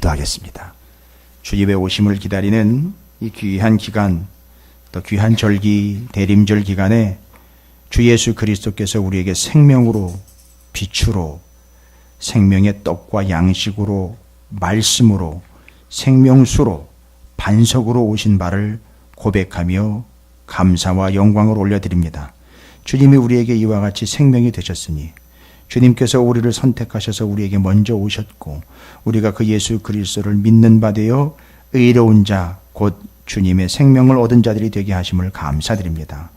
기도하겠습니다. 주님의 오심을 기다리는 이 귀한 기간, 또 귀한 절기, 대림절 기간에 주 예수 그리스도께서 우리에게 생명으로, 빛으로, 생명의 떡과 양식으로, 말씀으로, 생명수로, 반석으로 오신 바를 고백하며 감사와 영광을 올려드립니다. 주님이 우리에게 이와 같이 생명이 되셨으니 주님께서 우리를 선택하셔서 우리에게 먼저 오셨고 우리가 그 예수 그리스도를 믿는 바 되어 의로운 자, 곧 주님의 생명을 얻은 자들이 되게 하심을 감사드립니다.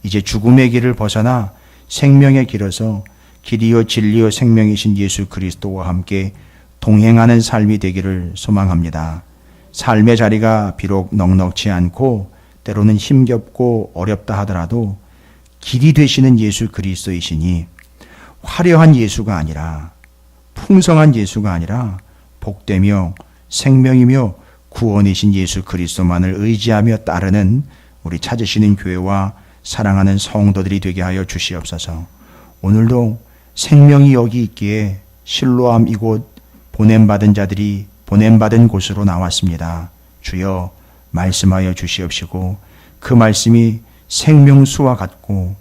이제 죽음의 길을 벗어나 생명의 길에서 길이요 진리요 생명이신 예수 그리스도와 함께 동행하는 삶이 되기를 소망합니다. 삶의 자리가 비록 넉넉지 않고 때로는 힘겹고 어렵다 하더라도 길이 되시는 예수 그리스도이시니 화려한 예수가 아니라, 풍성한 예수가 아니라 복되며 생명이며 구원이신 예수 그리스도만을 의지하며 따르는 우리 찾으시는 교회와 사랑하는 성도들이 되게 하여 주시옵소서. 오늘도 생명이 여기 있기에 실로암 이곳 보냄받은 자들이 보냄받은 곳으로 나왔습니다. 주여 말씀하여 주시옵시고 그 말씀이 생명수와 같고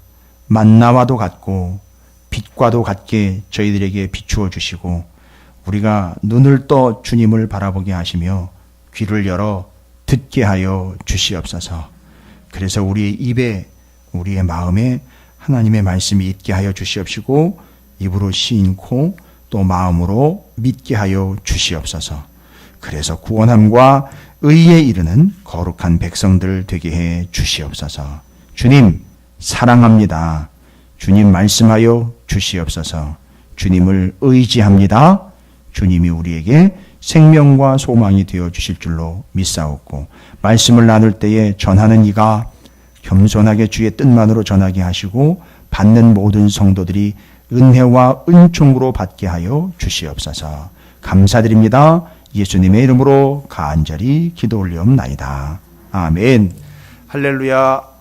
만나와도 같고 빛과도 같게 저희들에게 비추어 주시고 우리가 눈을 떠 주님을 바라보게 하시며 귀를 열어 듣게 하여 주시옵소서. 그래서 우리의 입에, 우리의 마음에 하나님의 말씀이 있게 하여 주시옵시고 입으로 시인코 또 마음으로 믿게 하여 주시옵소서. 그래서 구원함과 의에 이르는 거룩한 백성들 되게 해 주시옵소서. 주님 사랑합니다. 주님 말씀하여 주시옵소서. 주님을 의지합니다. 주님이 우리에게 생명과 소망이 되어 주실 줄로 믿사옵고 말씀을 나눌 때에 전하는 이가 겸손하게 주의 뜻만으로 전하게 하시고 받는 모든 성도들이 은혜와 은총으로 받게 하여 주시옵소서. 감사드립니다. 예수님의 이름으로 간절히 기도 올리옵나이다. 아멘. 할렐루야.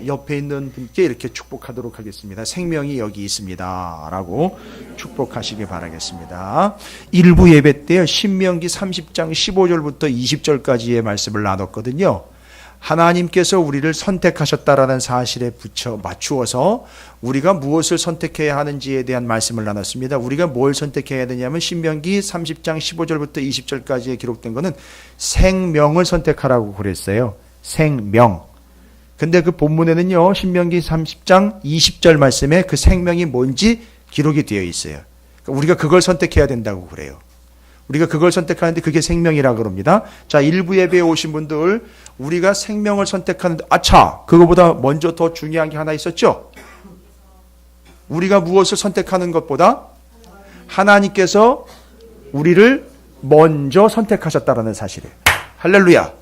옆에 있는 분께 이렇게 축복하도록 하겠습니다. 생명이 여기 있습니다 라고 축복하시기 바라겠습니다. 일부 예배 때 신명기 30장 15절부터 20절까지의 말씀을 나눴거든요. 하나님께서 우리를 선택하셨다라는 사실에 맞추어서 우리가 무엇을 선택해야 하는지에 대한 말씀을 나눴습니다. 우리가 뭘 선택해야 되냐면 신명기 30장 15절부터 20절까지에 기록된 것은 생명을 선택하라고 그랬어요. 생명. 근데 그 본문에는요, 신명기 30장 20절 말씀에 그 생명이 뭔지 기록이 되어 있어요. 그러니까 우리가 그걸 선택해야 된다고 그래요. 우리가 그걸 선택하는데 그게 생명이라 그럽니다. 자, 일부 예배에 오신 분들, 우리가 생명을 선택하는데, 그거보다 먼저 더 중요한 게 하나 있었죠? 우리가 무엇을 선택하는 것보다 하나님께서 우리를 먼저 선택하셨다라는 사실이에요. 할렐루야.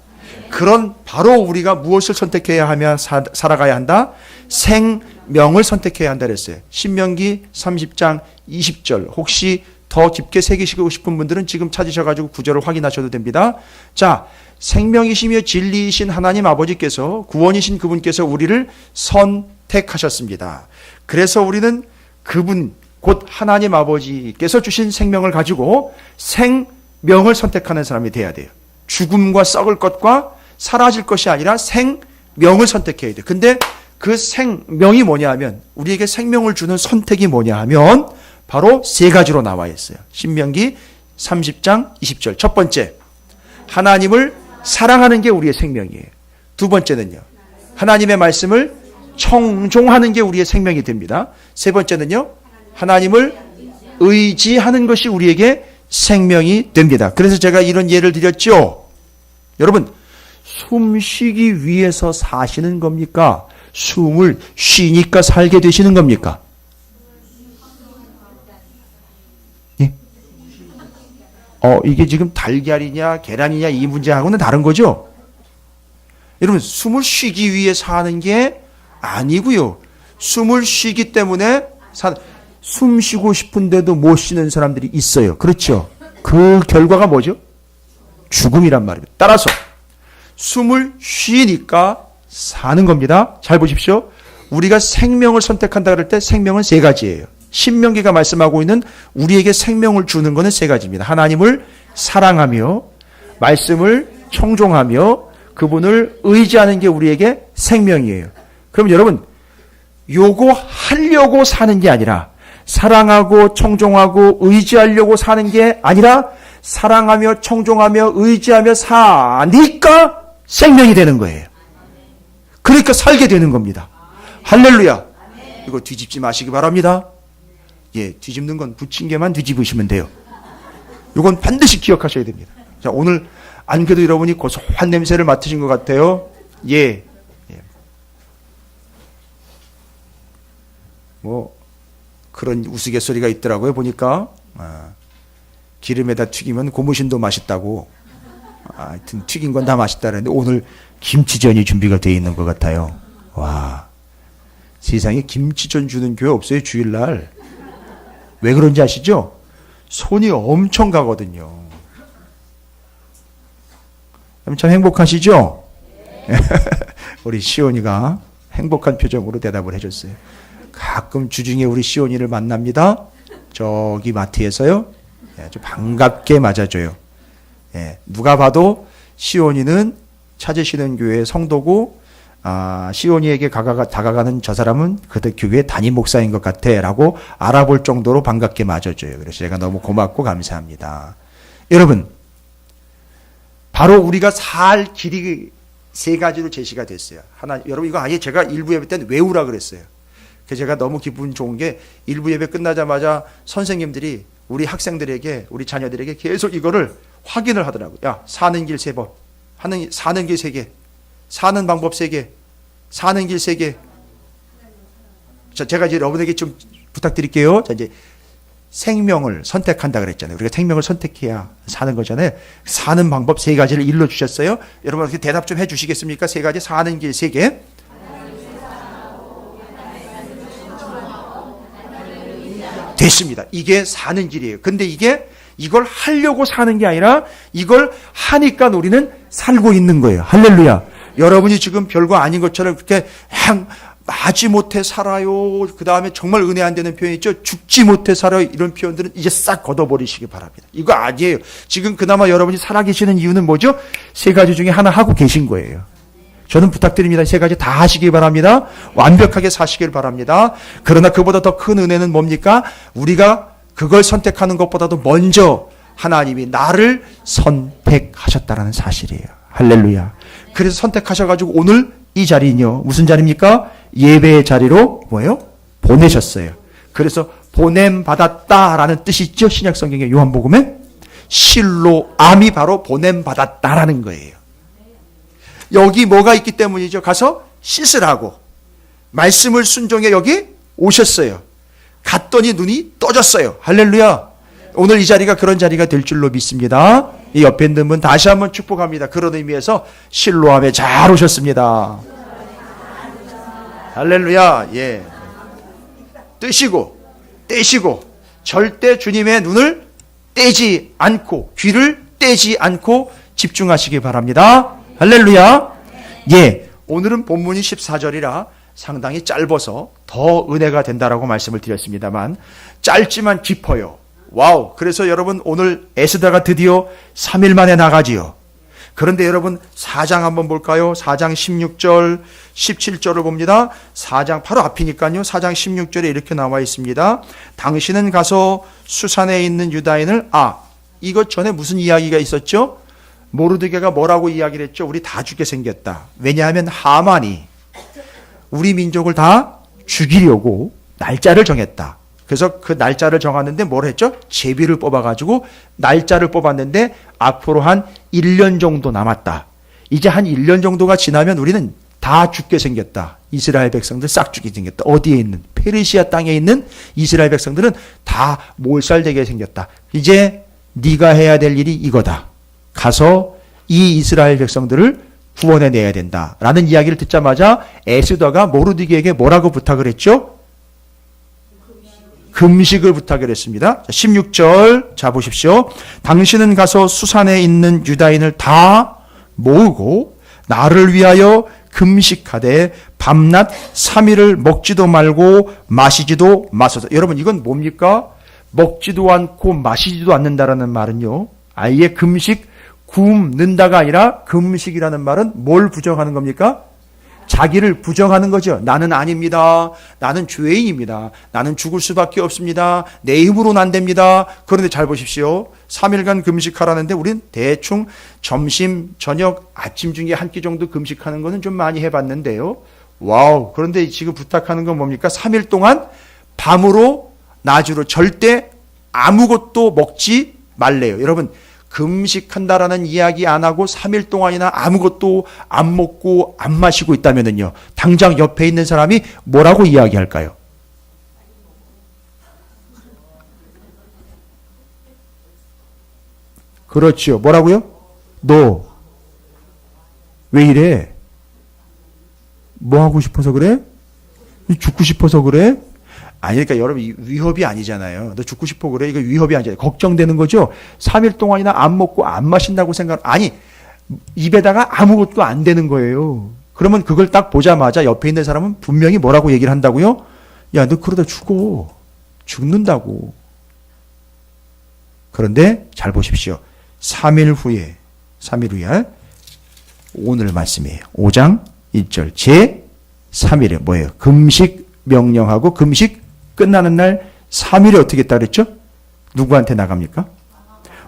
그런 바로 우리가 무엇을 선택해야 하며 살아가야 한다? 생명을 선택해야 한다 그랬어요. 신명기 30장 20절. 혹시 더 깊게 새기시고 싶은 분들은 지금 찾으셔가지고 구절을 확인하셔도 됩니다. 자, 생명이시며 진리이신 하나님 아버지께서, 구원이신 그분께서 우리를 선택하셨습니다. 그래서 우리는 그분 곧 하나님 아버지께서 주신 생명을 가지고 생명을 선택하는 사람이 돼야 돼요. 죽음과 썩을 것과 사라질 것이 아니라 생명을 선택해야 돼요. 근데 그 생명이 뭐냐 하면, 우리에게 생명을 주는 선택이 뭐냐 하면 바로 세 가지로 나와 있어요. 신명기 30장 20절. 첫 번째, 하나님을 사랑하는 게 우리의 생명이에요. 두 번째는요, 하나님의 말씀을 청종하는 게 우리의 생명이 됩니다. 세 번째는요, 하나님을 의지하는 것이 우리에게 생명이 됩니다. 그래서 제가 이런 예를 드렸죠. 여러분, 숨 쉬기 위해서 사시는 겁니까? 숨을 쉬니까 살게 되시는 겁니까? 예? 이게 지금 달걀이냐 계란이냐 이 문제하고는 다른 거죠? 여러분, 숨을 쉬기 위해 사는 게 아니고요. 숨을 쉬기 때문에 숨 쉬고 싶은데도 못 쉬는 사람들이 있어요. 그렇죠? 그 결과가 뭐죠? 죽음이란 말입니다. 따라서 숨을 쉬니까 사는 겁니다. 잘 보십시오. 우리가 생명을 선택한다 그럴 때 생명은 세 가지예요. 신명기가 말씀하고 있는 우리에게 생명을 주는 것은 세 가지입니다. 하나님을 사랑하며 말씀을 청종하며 그분을 의지하는 게 우리에게 생명이에요. 그럼 여러분, 요거 하려고 사는 게 아니라, 사랑하고 청종하고 의지하려고 사는 게 아니라, 사랑하며 청종하며 의지하며 사니까 생명이 되는 거예요. 그러니까 살게 되는 겁니다. 할렐루야. 이거 뒤집지 마시기 바랍니다. 예, 뒤집는 건 붙인 게만 뒤집으시면 돼요. 이건 반드시 기억하셔야 됩니다. 자, 오늘 안 그래도 여러분이 고소한 냄새를 맡으신 것 같아요. 예. 뭐 그런 우스갯소리가 있더라고요. 보니까 기름에다 튀기면 고무신도 맛있다고. 하여튼 튀긴 건 다 맛있다는데 오늘 김치전이 준비가 되어 있는 것 같아요. 와, 세상에 김치전 주는 교회 없어요, 주일날. 왜 그런지 아시죠? 손이 엄청 가거든요. 참 행복하시죠? 우리 시온이가 행복한 표정으로 대답을 해줬어요. 가끔 주중에 우리 시온이를 만납니다. 저기 마트에서요. 아주 반갑게 맞아줘요. 예, 누가 봐도 시온이는 찾으시는 교회 성도고, 시온이에게 다가가는 저 사람은 그들 교회 담임 목사인 것 같아 라고 알아볼 정도로 반갑게 맞아줘요. 그래서 제가 너무 고맙고 감사합니다. 여러분, 바로 우리가 살 길이 세 가지로 제시가 됐어요. 하나, 여러분 이거 아예 제가 일부 예배 때는 외우라 그랬어요. 그래서 제가 너무 기분 좋은 게 일부 예배 끝나자마자 선생님들이 우리 학생들에게, 우리 자녀들에게 계속 이거를 확인을 하더라고요. 야, 사는 길 세 번, 사는 길 세 개, 사는 방법 세 개, 사는 길 세 개. 자, 제가 이제 여러분에게 좀 부탁드릴게요. 자, 이제 생명을 선택한다 그랬잖아요. 우리가 생명을 선택해야 사는 거잖아요. 사는 방법 세 가지를 일러 주셨어요. 여러분 이렇게 대답 좀 해주시겠습니까? 세 가지, 사는 길 세 개. 됐습니다. 이게 사는 길이에요. 근데 이걸 하려고 사는 게 아니라 이걸 하니까 우리는 살고 있는 거예요. 할렐루야. 여러분이 지금 별거 아닌 것처럼 그렇게 마지 못해 살아요. 그 다음에 정말 은혜 안 되는 표현 있죠. 죽지 못해 살아요. 이런 표현들은 이제 싹 걷어버리시기 바랍니다. 이거 아니에요. 지금 그나마 여러분이 살아계시는 이유는 뭐죠? 세 가지 중에 하나 하고 계신 거예요. 저는 부탁드립니다. 세 가지 다 하시기 바랍니다. 완벽하게 사시길 바랍니다. 그러나 그보다 더 큰 은혜는 뭡니까? 우리가 그걸 선택하는 것보다도 먼저 하나님이 나를 선택하셨다라는 사실이에요. 할렐루야. 그래서 선택하셔가지고 오늘 이 자리는요, 무슨 자리입니까? 예배의 자리로 뭐예요? 보내셨어요. 그래서 보냄받았다라는 뜻이 있죠. 신약 성경의 요한복음에 실로암이 바로 보냄받았다라는 거예요. 여기 뭐가 있기 때문이죠. 가서 씻으라고 말씀을 순종해 여기 오셨어요. 갔더니 눈이 떠졌어요. 할렐루야. 오늘 이 자리가 그런 자리가 될 줄로 믿습니다. 이 옆에 있는 분 다시 한번 축복합니다. 그런 의미에서 실로암에 잘 오셨습니다. 할렐루야. 예. 뜨시고 떼시고 절대 주님의 눈을 떼지 않고 귀를 떼지 않고 집중하시기 바랍니다. 할렐루야. 예. 오늘은 본문이 14절이라 상당히 짧아서 더 은혜가 된다라고 말씀을 드렸습니다만 짧지만 깊어요. 와우. 그래서 여러분 오늘 에스더가 드디어 3일 만에 나가지요. 그런데 여러분 4장 한번 볼까요? 4장 16절 17절을 봅니다. 4장 바로 앞이니까요. 4장 16절에 이렇게 나와 있습니다. 당신은 가서 수산에 있는 유다인을 이것 전에 무슨 이야기가 있었죠? 모르드게가 뭐라고 이야기를 했죠? 우리 다 죽게 생겼다. 왜냐하면 하만이 우리 민족을 다 죽이려고 날짜를 정했다. 그래서 그 날짜를 정하는데 뭘 했죠? 제비를 뽑아가지고 날짜를 뽑았는데 앞으로 한 1년 정도 남았다. 이제 한 1년 정도가 지나면 우리는 다 죽게 생겼다. 이스라엘 백성들 싹 죽게 생겼다. 어디에 있는? 페르시아 땅에 있는 이스라엘 백성들은 다 몰살되게 생겼다. 이제 네가 해야 될 일이 이거다. 가서 이 이스라엘 백성들을 구원해내야 된다라는 이야기를 듣자마자 에스더가 모르드게에게 뭐라고 부탁을 했죠? 금식을 부탁을 했습니다. 16절 자 보십시오. 당신은 가서 수산에 있는 유다인을 다 모으고 나를 위하여 금식하되 밤낮 3일을 먹지도 말고 마시지도 마소서. 여러분 이건 뭡니까? 먹지도 않고 마시지도 않는다라는 말은요, 아예 금식, 굶는다가 아니라 금식이라는 말은 뭘 부정하는 겁니까? 자기를 부정하는 거죠. 나는 아닙니다. 나는 죄인입니다. 나는 죽을 수밖에 없습니다. 내 힘으로는 안 됩니다. 그런데 잘 보십시오. 3일간 금식하라는데 우리는 대충 점심, 저녁, 아침 중에 한 끼 정도 금식하는 거는 좀 많이 해봤는데요. 와우. 그런데 지금 부탁하는 건 뭡니까? 3일 동안 밤으로 낮으로 절대 아무것도 먹지 말래요. 여러분 금식한다라는 이야기 안 하고 3일 동안이나 아무것도 안 먹고 안 마시고 있다면요, 당장 옆에 있는 사람이 뭐라고 이야기할까요? 그렇죠. 뭐라고요? 너 왜 이래? 뭐 하고 싶어서 그래? 죽고 싶어서 그래? 아니, 그러니까 여러분, 위협이 아니잖아요. 너 죽고 싶어 그래? 이거 위협이 아니잖아요. 걱정되는 거죠? 3일 동안이나 안 먹고 안 마신다고 아니, 입에다가 아무것도 안 되는 거예요. 그러면 그걸 딱 보자마자 옆에 있는 사람은 분명히 뭐라고 얘기를 한다고요? 야, 너 그러다 죽어. 죽는다고. 그런데 잘 보십시오. 3일 후에 오늘 말씀이에요. 5장 1절 제 3일에 뭐예요? 금식 명령하고 금식 끝나는 날 3일에 어떻게 했다 그랬죠? 누구한테 나갑니까?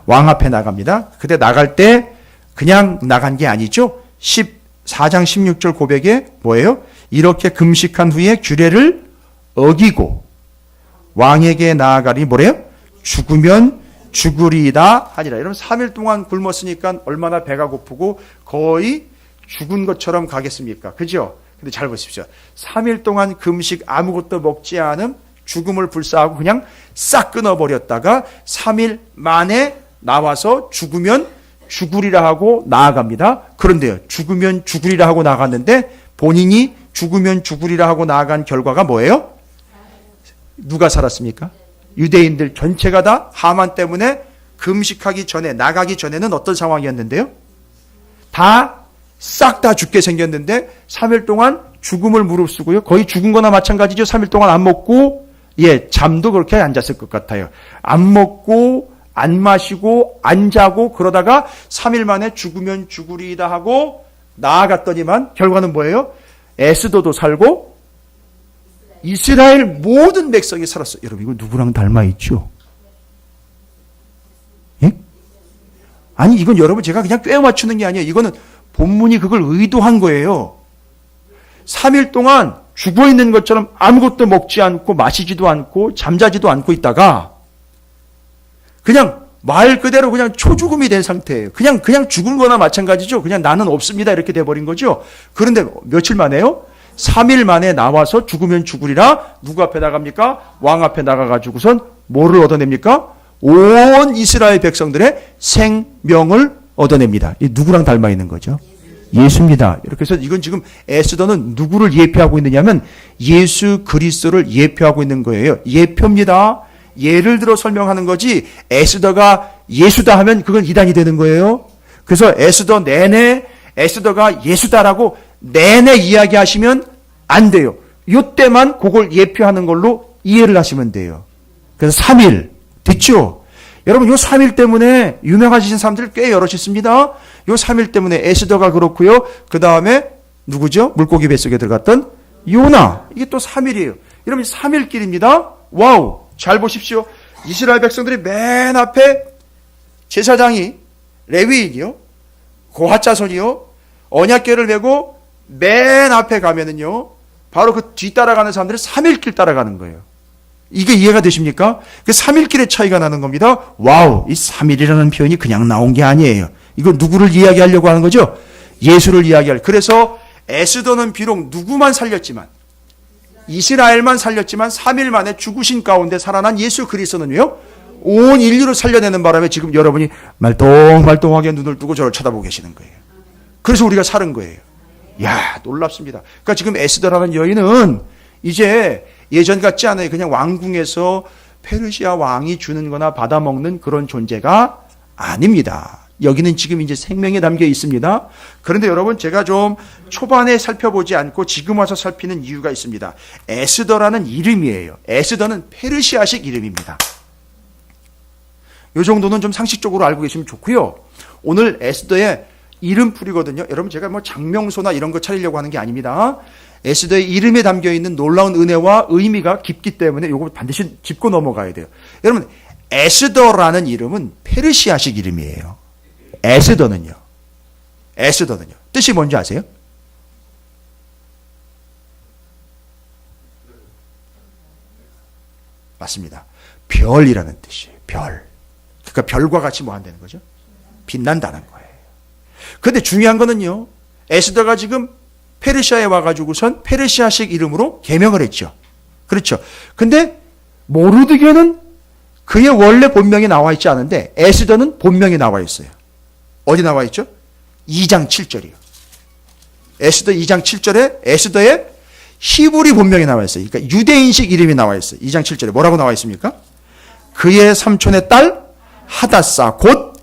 왕 앞에 나갑니다. 그때 나갈 때 그냥 나간 게 아니죠. 14장 16절 고백에 뭐예요? 이렇게 금식한 후에 규례를 어기고 왕에게 나아가리 뭐래요? 죽으면 죽으리이다 하니라. 여러분 3일 동안 굶었으니까 얼마나 배가 고프고 거의 죽은 것처럼 가겠습니까? 그죠? 근데 잘 보십시오. 3일 동안 금식 아무것도 먹지 않음 죽음을 불사하고 그냥 싹 끊어버렸다가 3일 만에 나와서 죽으면 죽으리라 하고 나아갑니다. 그런데요, 죽으면 죽으리라 하고 나갔는데 본인이 죽으면 죽으리라 하고 나아간 결과가 뭐예요? 누가 살았습니까? 유대인들 전체가 다 하만 때문에 금식하기 전에 나가기 전에는 어떤 상황이었는데요? 싹 다 죽게 생겼는데 3일 동안 죽음을 무릅쓰고요. 거의 죽은 거나 마찬가지죠. 3일 동안 안 먹고 잠도 그렇게 앉았을 것 같아요. 안 먹고 안 마시고 안 자고 그러다가 3일 만에 죽으면 죽으리이다 하고 나아갔더니만 결과는 뭐예요? 에스더도 살고 이스라엘 모든 백성이 살았어요. 여러분 이거 누구랑 닮아있죠? 예? 아니 이건 여러분 제가 그냥 꿰어 맞추는 게 아니에요. 이거는 본문이 그걸 의도한 거예요. 3일 동안 죽어있는 것처럼 아무것도 먹지 않고 마시지도 않고 잠자지도 않고 있다가 그냥 말 그대로 그냥 초죽음이 된 상태예요. 그냥 죽은 거나 마찬가지죠. 그냥 나는 없습니다. 이렇게 돼버린 거죠. 그런데 며칠 만에요? 3일 만에 나와서 죽으면 죽으리라. 누구 앞에 나갑니까? 왕 앞에 나가가지고선 뭐를 얻어냅니까? 온 이스라엘 백성들의 생명을 얻어냅니다. 이 누구랑 닮아 있는 거죠? 예수입니다. 이렇게 해서 이건 지금 에스더는 누구를 예표하고 있느냐면 예수 그리스도를 예표하고 있는 거예요. 예표입니다. 예를 들어 설명하는 거지 에스더가 예수다 하면 그건 이단이 되는 거예요. 그래서 에스더 내내 에스더가 예수다라고 내내 이야기하시면 안 돼요. 이때만 그걸 예표하는 걸로 이해를 하시면 돼요. 그래서 3일 됐죠? 여러분 요 3일 때문에 유명하신 사람들 꽤 여럿 있습니다. 요 3일 때문에 에스더가 그렇고요. 그 다음에 누구죠? 물고기 뱃속에 들어갔던 요나. 이게 또 3일이에요. 여러분 3일길입니다. 와우. 잘 보십시오. 이스라엘 백성들이 맨 앞에 제사장이 레위인이요. 고핫자손이요. 언약궤를 메고 맨 앞에 가면은요. 바로 그 뒤따라가는 사람들이 3일길 따라가는 거예요. 이게 이해가 되십니까? 그 3일길의 차이가 나는 겁니다. 와우, 이 3일이라는 표현이 그냥 나온 게 아니에요. 이거 누구를 이야기하려고 하는 거죠? 예수를 이야기할. 그래서 에스더는 비록 누구만 살렸지만 이스라엘만 살렸지만 3일 만에 죽으신 가운데 살아난 예수 그리스도는요. 온 인류를 살려내는 바람에 지금 여러분이 말똥말똥하게 눈을 뜨고 저를 쳐다보고 계시는 거예요. 그래서 우리가 사는 거예요. 야, 놀랍습니다. 그러니까 지금 에스더라는 여인은 이제 예전 같지 않아요. 그냥 왕궁에서 페르시아 왕이 주는 거나 받아먹는 그런 존재가 아닙니다. 여기는 지금 이제 생명에 담겨 있습니다. 그런데 여러분, 제가 좀 초반에 살펴보지 않고 지금 와서 살피는 이유가 있습니다. 에스더라는 이름이에요. 에스더는 페르시아식 이름입니다. 이 정도는 좀 상식적으로 알고 계시면 좋고요. 오늘 에스더의 이름풀이거든요. 여러분, 제가 뭐 장명소나 이런 거 차리려고 하는 게 아닙니다. 에스더의 이름에 담겨 있는 놀라운 은혜와 의미가 깊기 때문에 이거 반드시 짚고 넘어가야 돼요. 여러분, 에스더라는 이름은 페르시아식 이름이에요. 에스더는요. 뜻이 뭔지 아세요? 맞습니다. 별이라는 뜻이에요. 별. 그러니까 별과 같이 뭐 한다는 거죠? 빛난다는 거예요. 그런데 중요한 거는요, 에스더가 지금 페르시아에 와가지고선 페르시아식 이름으로 개명을 했죠. 그렇죠. 근데 모르드게는 그의 원래 본명이 나와 있지 않은데 에스더는 본명이 나와 있어요. 어디 나와 있죠? 2장 7절이요. 에스더 2장 7절에 에스더의 히브리 본명이 나와 있어요. 그러니까 유대인식 이름이 나와 있어요. 2장 7절에 뭐라고 나와 있습니까? 그의 삼촌의 딸 하닷사 곧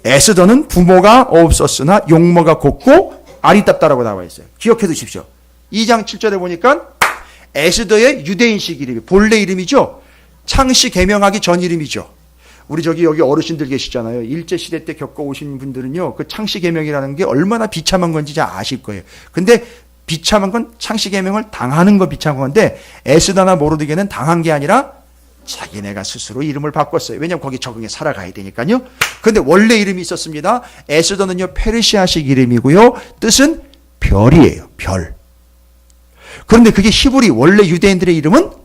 에스더는 부모가 없었으나 용모가 곱고 아리답다라고 나와 있어요. 기억해 두십시오. 2장 7절에 보니까 에스더의 유대인식 이름이 본래 이름이죠. 창시 개명하기 전 이름이죠. 우리 여기 어르신들 계시잖아요. 일제시대 때 겪어오신 분들은요, 그 창시 개명이라는 게 얼마나 비참한 건지 잘 아실 거예요. 근데 비참한 건 창시 개명을 당하는 거 비참한 건데, 에스더나 모르드게는 당한 게 아니라 자기네가 스스로 이름을 바꿨어요. 왜냐하면 거기 적응해 살아가야 되니까요. 근데 원래 이름이 있었습니다. 에스더는요, 페르시아식 이름이고요. 뜻은 별이에요. 별. 그런데 그게 히브리 원래 유대인들의 이름은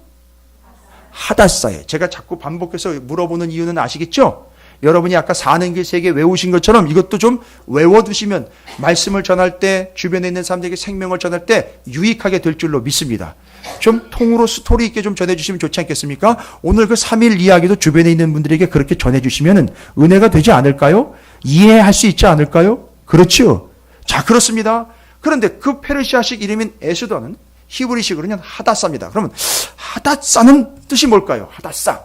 하닷사예요. 제가 자꾸 반복해서 물어보는 이유는 아시겠죠? 여러분이 아까 사는 길 세 개 외우신 것처럼 이것도 좀 외워두시면 말씀을 전할 때, 주변에 있는 사람들에게 생명을 전할 때 유익하게 될 줄로 믿습니다. 좀 통으로 스토리 있게 좀 전해주시면 좋지 않겠습니까? 오늘 그 3일 이야기도 주변에 있는 분들에게 그렇게 전해주시면 은혜가 되지 않을까요? 이해할 수 있지 않을까요? 그렇죠? 자, 그렇습니다. 그런데 그 페르시아식 이름인 에스더는 히브리식으로는 하닷사입니다. 그러면 하닷사는 뜻이 뭘까요? 하닷사.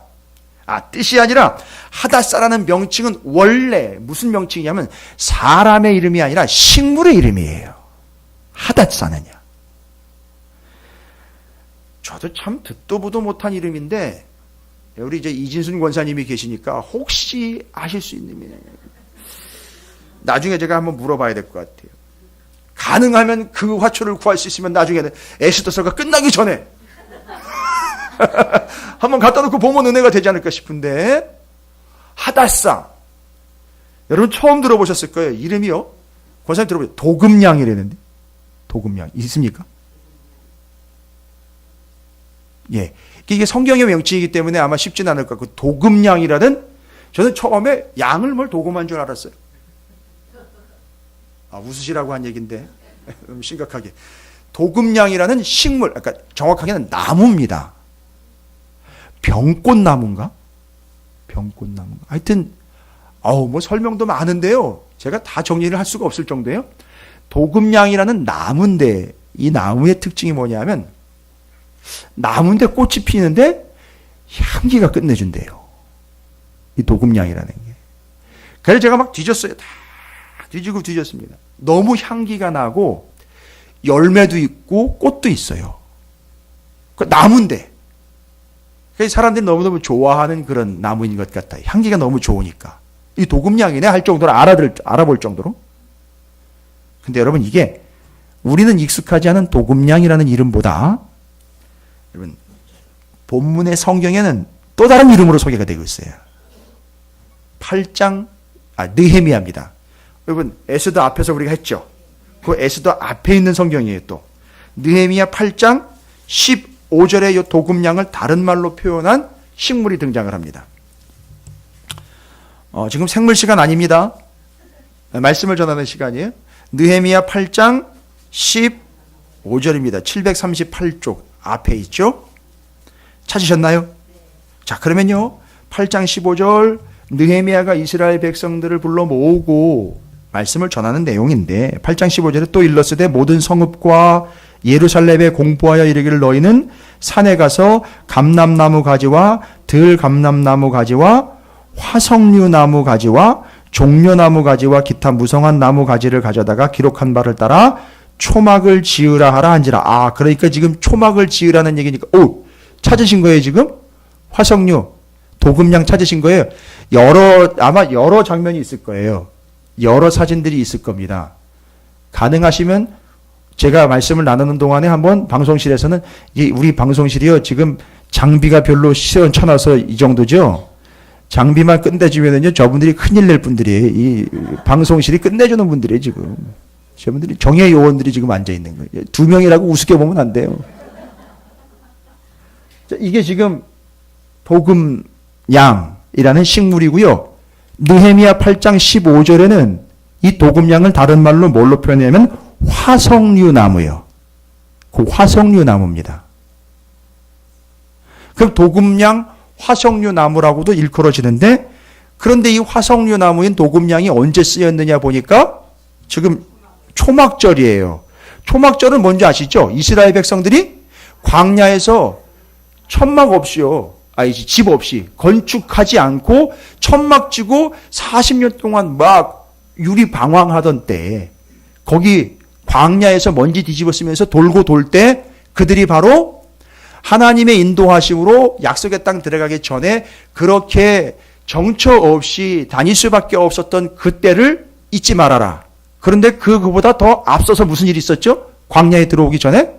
뜻이 아니라 하닷사라는 명칭은 원래 무슨 명칭이냐면 사람의 이름이 아니라 식물의 이름이에요. 하닷사는요. 저도 참 듣도 보도 못한 이름인데 우리 이제 이진순 권사님이 계시니까 혹시 아실 수 있는 나중에 제가 한번 물어봐야 될 것 같아요. 가능하면 그 화초를 구할 수 있으면 나중에는 에스더서가 끝나기 전에 한번 갖다 놓고 보면 은혜가 되지 않을까 싶은데, 하닷사. 여러분 처음 들어보셨을 거예요. 이름이요. 권사님 들어보세요. 도금냥이라는데. 도금냥 있습니까? 예. 이게 성경의 명칭이기 때문에 아마 쉽진 않을 것 같고, 도금냥이라는, 저는 처음에 양을 뭘 도금한 줄 알았어요. 웃으시라고 한 얘기인데 심각하게. 도금냥이라는 식물, 그러니까 정확하게는 나무입니다. 병꽃나무인가? 병꽃나무인가? 하여튼 뭐 설명도 많은데요. 제가 다 정리를 할 수가 없을 정도예요. 도금냥이라는 나무인데 이 나무의 특징이 뭐냐면 나무인데 꽃이 피는데 향기가 끝내준대요. 이 도금냥이라는 게. 그래서 제가 막 뒤졌어요. 다 뒤지고 뒤졌습니다. 너무 향기가 나고 열매도 있고 꽃도 있어요. 그 나무인데 사람들이 너무너무 좋아하는 그런 나무인 것 같아요. 향기가 너무 좋으니까. 이 도금냥이네 할 정도로 알아볼 정도로. 근데 여러분 이게 우리는 익숙하지 않은 도금냥이라는 이름보다 여러분 본문의 성경에는 또 다른 이름으로 소개가 되고 있어요. 8장 느헤미야입니다. 여러분 에스더 앞에서 우리가 했죠. 그 에스더 앞에 있는 성경이에요. 또 느헤미야 8장 15절에 이 도금냥을 다른 말로 표현한 식물이 등장을 합니다. 지금 생물 시간 아닙니다. 말씀을 전하는 시간이에요. 느헤미야 8장 15절입니다. 738쪽 앞에 있죠. 찾으셨나요? 자, 그러면요 8장 15절 느헤미야가 이스라엘 백성들을 불러 모으고 말씀을 전하는 내용인데 8장 15절에 또 일렀으되 모든 성읍과 예루살렘에 공포하여 이르기를 너희는 산에 가서 감람나무 가지와 들감람나무 가지와 화석류 나무 가지와 종려나무 가지와 기타 무성한 나무 가지를 가져다가 기록한 바를 따라 초막을 지으라 하라 한지라. 아, 그러니까 지금 초막을 지으라는 얘기니까, 오, 찾으신 거예요, 지금? 화석류, 도금량 찾으신 거예요? 아마 여러 장면이 있을 거예요. 여러 사진들이 있을 겁니다. 가능하시면 제가 말씀을 나누는 동안에 한번 방송실에서는, 우리 방송실이요, 지금 장비가 별로 시원찮아서 이 정도죠? 장비만 끝내주면은요, 저분들이 큰일 낼 분들이에요. 이 방송실이 끝내주는 분들이에요, 지금. 저분들이 정예 요원들이 지금 앉아 있는 거예요. 2명이라고 우습게 보면 안 돼요. 자, 이게 지금 도금양이라는 식물이고요. 느헤미야 8장 15절에는 이 도금양을 다른 말로 뭘로 표현하냐면 화석류 나무예요. 그 화석류 나무입니다. 그럼 도금양 화석류 나무라고도 일컬어지는데, 그런데 이 화석류 나무인 도금양이 언제 쓰였느냐 보니까 지금 초막절이에요. 초막절은 뭔지 아시죠? 이스라엘 백성들이 광야에서 천막 없이요, 집 없이 건축하지 않고 천막 지고 40년 동안 막 유리 방황하던 때, 거기 광야에서 먼지 뒤집어 쓰면서 돌고 돌 때 그들이 바로 하나님의 인도하심으로 약속의 땅 들어가기 전에 그렇게 정처 없이 다닐 수밖에 없었던 그때를 잊지 말아라. 그런데 그거보다 더 앞서서 무슨 일이 있었죠? 광야에 들어오기 전에?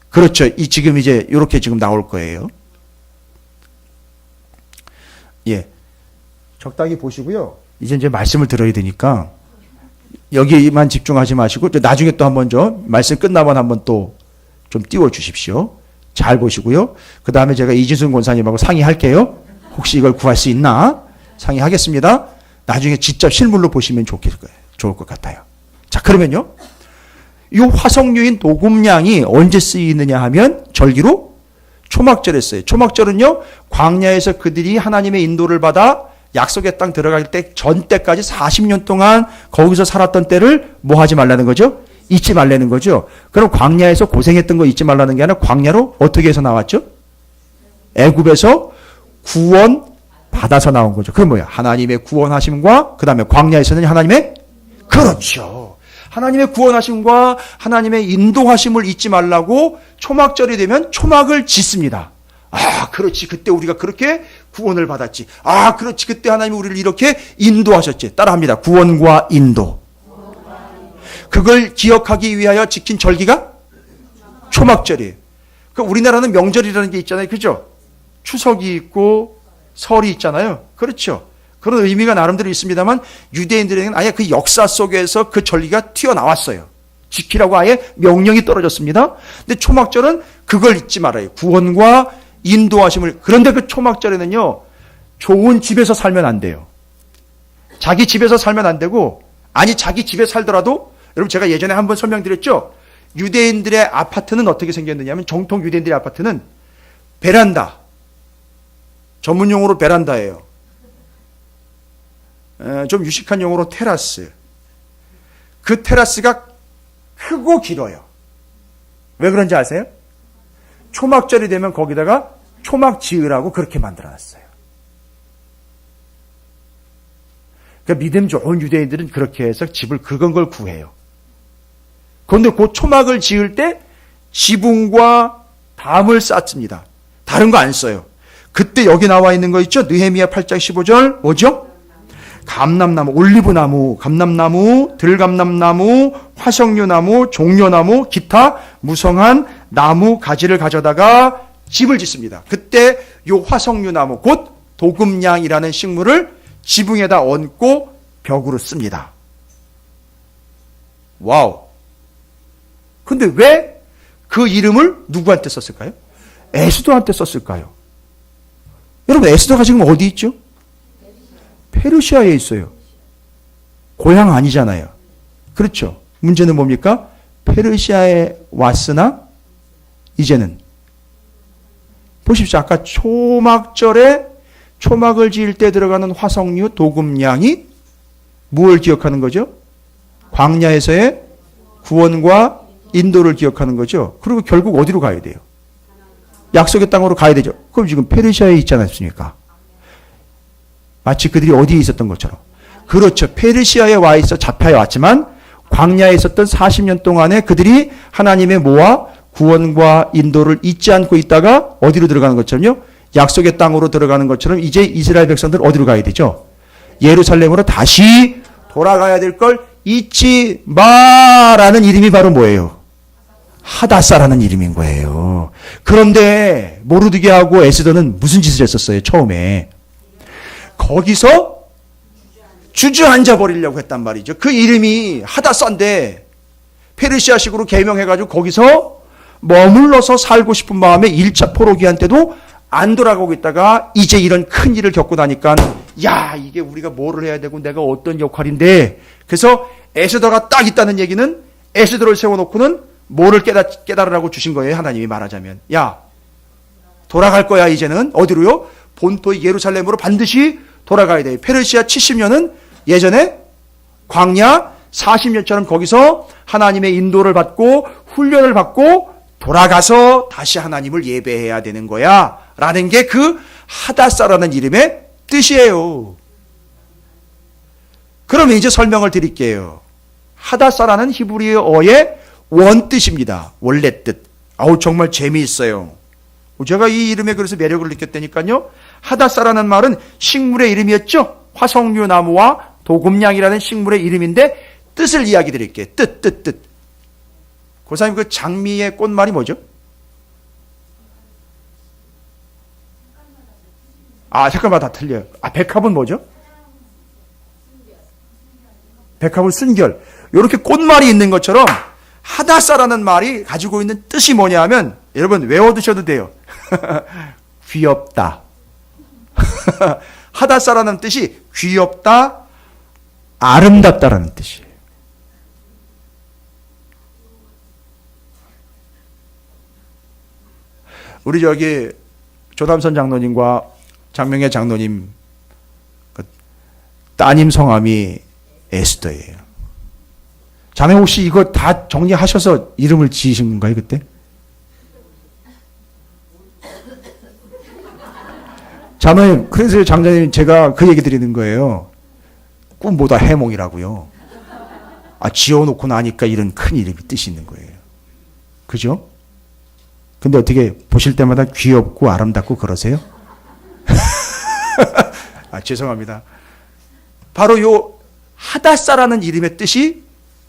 그렇죠. 지금 이제 이렇게 지금 나올 거예요. 예. 적당히 보시고요. 이제 말씀을 들어야 되니까 여기만 집중하지 마시고 나중에 또 한번 말씀 끝나면 한번 또 좀 띄워 주십시오. 잘 보시고요. 그 다음에 제가 이진순 권사님하고 상의할게요. 혹시 이걸 구할 수 있나? 상의하겠습니다. 나중에 직접 실물로 보시면 좋을 것 같아요. 자, 그러면요. 이 화석류인 도금량이 언제 쓰이느냐 하면 절기로 초막절에 써요. 초막절은요, 광야에서 그들이 하나님의 인도를 받아 약속의 땅 들어갈 때 전 때까지 40년 동안 거기서 살았던 때를 뭐 하지 말라는 거죠? 잊지 말라는 거죠. 그럼 광야에서 고생했던 거 잊지 말라는 게 아니라 광야로 어떻게 해서 나왔죠? 애굽에서 구원 받아서 나온 거죠. 그럼 뭐야? 하나님의 구원하심과 그 다음에 광야에서는 하나님의, 그렇죠. 하나님의 구원하심과 하나님의 인도하심을 잊지 말라고 초막절이 되면 초막을 짓습니다. 아, 그렇지. 그때 우리가 그렇게 구원을 받았지. 아, 그렇지. 그때 하나님이 우리를 이렇게 인도하셨지. 따라합니다. 구원과 인도. 그걸 기억하기 위하여 지킨 절기가 초막절이에요. 그 우리나라는 명절이라는 게 있잖아요. 그죠? 추석이 있고 설이 있잖아요. 그렇죠? 그런 의미가 나름대로 있습니다만 유대인들에게는 아예 그 역사 속에서 그 절기가 튀어나왔어요. 지키라고 아예 명령이 떨어졌습니다. 근데 초막절은 그걸 잊지 말아요. 구원과 인도하심을. 그런데 그 초막절에는요, 좋은 집에서 살면 안 돼요. 자기 집에서 살면 안 되고, 아니 자기 집에 살더라도, 여러분 제가 예전에 한번 설명드렸죠? 유대인들의 아파트는 어떻게 생겼느냐면, 정통 유대인들의 아파트는 베란다, 전문용어로 베란다예요. 좀 유식한 용어로 테라스. 그 테라스가 크고 길어요. 왜 그런지 아세요? 초막절이 되면 거기다가 초막 지으라고 그렇게 만들어놨어요. 그러니까 믿음 좋은 유대인들은 그렇게 해서 집을 긁은 걸 구해요. 그런데 그 초막을 지을 때 지붕과 담을 쌓습니다. 다른 거 안 써요. 그때 여기 나와 있는 거 있죠? 느헤미야 8장 15절 뭐죠? 감람나무, 올리브나무, 감람나무, 들감람나무, 화석류나무, 종려나무, 기타 무성한 나무 가지를 가져다가 집을 짓습니다. 그때 이 화석류나무, 곧 도금량이라는 식물을 지붕에다 얹고 벽으로 씁니다. 와우. 근데 왜 그 이름을 누구한테 썼을까요? 에스더한테 썼을까요? 여러분, 에스더가 지금 어디 있죠? 페르시아에 있어요. 고향 아니잖아요. 그렇죠. 문제는 뭡니까? 페르시아에 왔으나 이제는 보십시오. 아까 초막절에 초막을 지을 때 들어가는 화석류 도금량이 무엇을 기억하는 거죠? 광야에서의 구원과 인도를 기억하는 거죠. 그리고 결국 어디로 가야 돼요? 약속의 땅으로 가야 되죠. 그럼 지금 페르시아에 있지 않았습니까? 마치 그들이 어디에 있었던 것처럼. 그렇죠. 페르시아에 와 있어 잡혀 왔지만 광야에 있었던 40년 동안에 그들이 하나님의 모아 구원과 인도를 잊지 않고 있다가 어디로 들어가는 것처럼요? 약속의 땅으로 들어가는 것처럼 이제 이스라엘 백성들 어디로 가야 되죠? 예루살렘으로 다시 돌아가야 될 걸 잊지 마라는 이름이 바로 뭐예요? 하다사라는 이름인 거예요. 그런데 모르드게하고 에스더는 무슨 짓을 했었어요? 처음에 거기서 주저앉아 버리려고 했단 말이죠. 그 이름이 하다사인데 페르시아식으로 개명해가지고 거기서 머물러서 살고 싶은 마음에 1차 포로기한 때도 안 돌아가고 있다가 이제 이런 큰 일을 겪고 나니까 야, 이게 우리가 뭐를 해야 되고 내가 어떤 역할인데, 그래서 에스더가 딱 있다는 얘기는 에스더를 세워놓고는 뭐를 깨달으라고 주신 거예요. 하나님이 말하자면 야, 돌아갈 거야. 이제는 어디로요? 본토의 예루살렘으로 반드시 돌아가야 돼. 페르시아 70년은 예전에 광야 40년처럼 거기서 하나님의 인도를 받고 훈련을 받고 돌아가서 다시 하나님을 예배해야 되는 거야 라는 게 그 하다사라는 이름의 뜻이에요. 그러면 이제 설명을 드릴게요. 하다사라는 히브리어의 원뜻입니다. 원래 뜻. 아우, 정말 재미있어요. 제가 이 이름에 그래서 매력을 느꼈다니까요. 하다사라는 말은 식물의 이름이었죠. 화석류 나무와 도금냥이라는 식물의 이름인데 뜻을 이야기 드릴게요. 뜻. 고사님, 그 장미의 꽃말이 뭐죠? 색깔마다 다 틀려요. 백합은 뭐죠? 백합은 순결. 이렇게 꽃말이 있는 것처럼 하다사라는 말이 가지고 있는 뜻이 뭐냐 하면 여러분 외워두셔도 돼요. 귀엽다. 하다사라는 뜻이 귀엽다, 아름답다라는 뜻이에요. 우리 저기 조담선 장로님과 장명혜 장로님 그 따님 성함이 에스더예요. 자매 혹시 이거 다 정리하셔서 이름을 지으신 건가요, 그때? 자매, 그래서 장자님 제가 그 얘기 드리는 거예요. 꿈보다 해몽이라고요. 지어놓고 나니까 이런 큰 이름이 뜻이 있는 거예요. 그죠? 근데 어떻게 보실 때마다 귀엽고 아름답고 그러세요? 죄송합니다. 바로 요 하다사라는 이름의 뜻이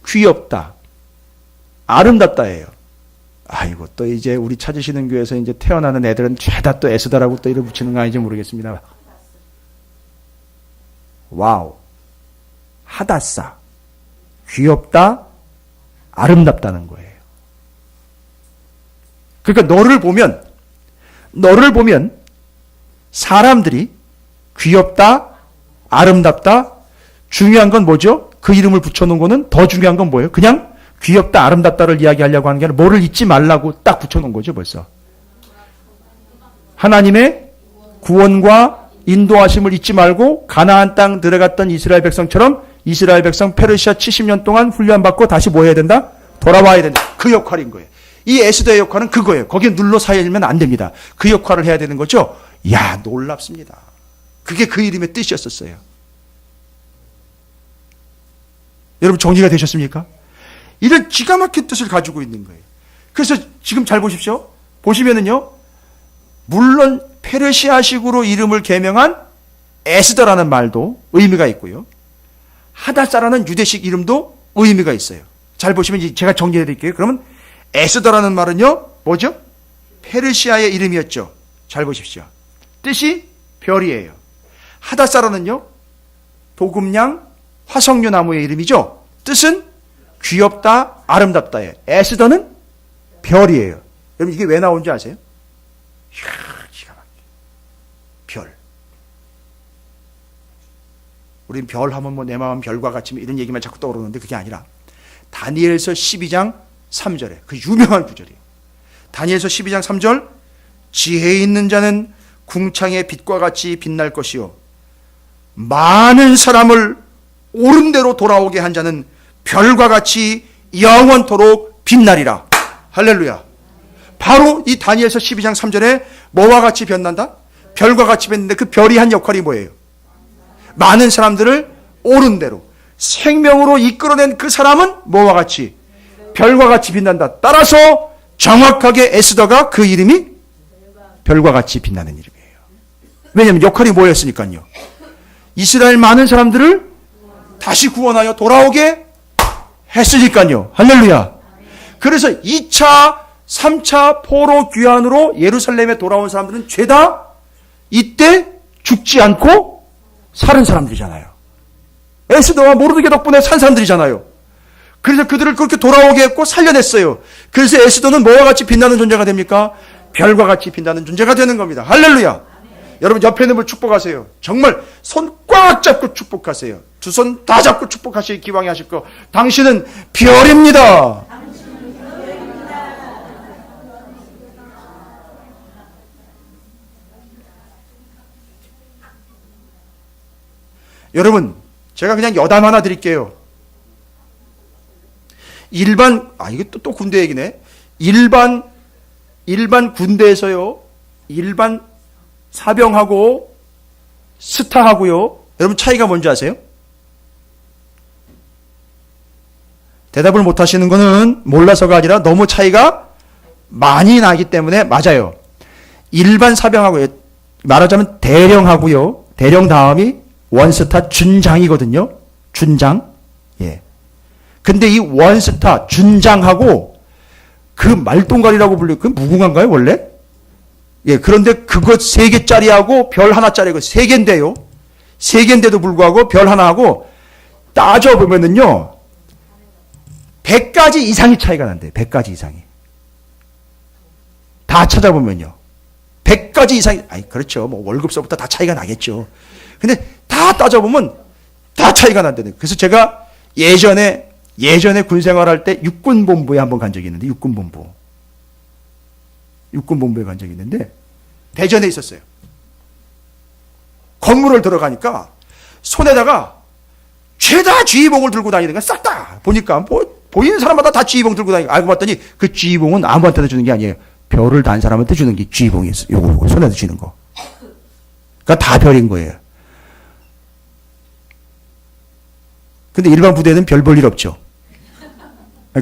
귀엽다, 아름답다예요. 아이고, 또 이제 우리 찾으시는 교회에서 이제 태어나는 애들은 죄다 또 에스더라고 또 이름 붙이는 거 아닌지 모르겠습니다. 와우. 하다사. 귀엽다, 아름답다는 거예요. 그러니까 너를 보면 사람들이 귀엽다, 아름답다, 중요한 건 뭐죠? 그 이름을 붙여놓은 거는 더 중요한 건 뭐예요? 그냥 귀엽다, 아름답다를 이야기하려고 하는 게 아니라 뭐를 잊지 말라고 딱 붙여놓은 거죠, 벌써. 하나님의 구원과 인도하심을 잊지 말고 가나안 땅 들어갔던 이스라엘 백성처럼 이스라엘 백성 페르시아 70년 동안 훈련받고 다시 뭐 해야 된다? 돌아와야 된다. 그 역할인 거예요. 이 에스더의 역할은 그거예요. 거기에 눌러 쌓이면 안 됩니다. 그 역할을 해야 되는 거죠. 야, 놀랍습니다. 그게 그 이름의 뜻이었었어요. 여러분 정리가 되셨습니까? 이런 기가 막힌 뜻을 가지고 있는 거예요. 그래서 지금 잘 보십시오. 보시면은요, 물론 페르시아식으로 이름을 개명한 에스더라는 말도 의미가 있고요. 하다사라는 유대식 이름도 의미가 있어요. 잘 보시면 제가 정리해 드릴게요. 그러면 에스더라는 말은요, 뭐죠? 페르시아의 이름이었죠. 잘 보십시오. 뜻이 별이에요. 하다사라는요, 도금냥, 화석류 나무의 이름이죠. 뜻은 귀엽다, 아름답다예요. 에스더는 별이에요. 여러분 이게 왜 나온지 아세요? 기가 막혀. 별. 우린 별 하면 뭐 내 마음 별과 같이 이런 얘기만 자꾸 떠오르는데 그게 아니라 다니엘서 12장 3절에 그 유명한 구절이에요. 다니엘서 12장 3절, 지혜 있는 자는 궁창의 빛과 같이 빛날 것이요 많은 사람을 옳은 대로 돌아오게 한 자는 별과 같이 영원토록 빛나리라. 할렐루야. 바로 이 다니엘서 12장 3절에 뭐와 같이 빛난다? 별과 같이 빛는데 그 별이 한 역할이 뭐예요? 많은 사람들을 옳은 대로 생명으로 이끌어낸 그 사람은 뭐와 같이? 별과 같이 빛난다. 따라서 정확하게 에스더가 그 이름이 별과 같이 빛나는 이름이에요. 왜냐하면 역할이 뭐였으니까요. 이스라엘 많은 사람들을 다시 구원하여 돌아오게 했으니까요. 할렐루야. 그래서 2차, 3차 포로 귀환으로 예루살렘에 돌아온 사람들은 죄다 이때 죽지 않고 살은 사람들이잖아요. 에스더와 모르드게 덕분에 산 사람들이잖아요. 그래서 그들을 그렇게 돌아오게 했고 살려냈어요. 그래서 에스더는 뭐와 같이 빛나는 존재가 됩니까? 별과 같이 빛나는 존재가 되는 겁니다. 할렐루야. 여러분 옆에 있는 분 축복하세요. 정말 손 꽉 잡고 축복하세요. 두 손 다 잡고 축복하시기 기왕에 하실 거. 당신은 별입니다. 여러분, 제가 그냥 여담 하나 드릴게요. 이게 또 군대 얘기네. 일반 군대에서요, 일반 사병하고 스타하고요, 여러분 차이가 뭔지 아세요? 대답을 못 하시는 거는 몰라서가 아니라 너무 차이가 많이 나기 때문에 맞아요. 일반 사병하고, 말하자면 대령하고요, 대령 다음이 원스타 준장이거든요. 준장. 예. 근데 이 원스타 준장하고 그 말똥갈이라고 불리고, 그 무궁화인가요, 원래? 예. 그런데 그것 3개짜리하고 별 하나짜리고 3개인데요. 3개인데도 불구하고 별 하나하고 따져보면은요, 100가지 이상이 차이가 난대요. 100가지 이상이. 다 찾아보면요. 100가지 이상이, 그렇죠. 뭐 월급서부터 다 차이가 나겠죠. 근데 다 따져보면 다 차이가 난다는. 그래서 제가 예전에 군 생활할 때 육군본부에 한번 간 적이 있는데, 육군본부에 간 적이 있는데, 대전에 있었어요. 건물을 들어가니까 손에다가 죄다 지휘봉을 들고 다니는 거야. 싹 다. 보니까 보이는 사람마다 다 지휘봉 들고 다니고, 알고 봤더니 그 지휘봉은 아무한테나 주는 게 아니에요. 별을 단 사람한테 주는 게 지휘봉이었어요. 요거 손에다 쥐는 거. 그러니까 다 별인 거예요. 근데 일반 부대는 별 볼 일 없죠.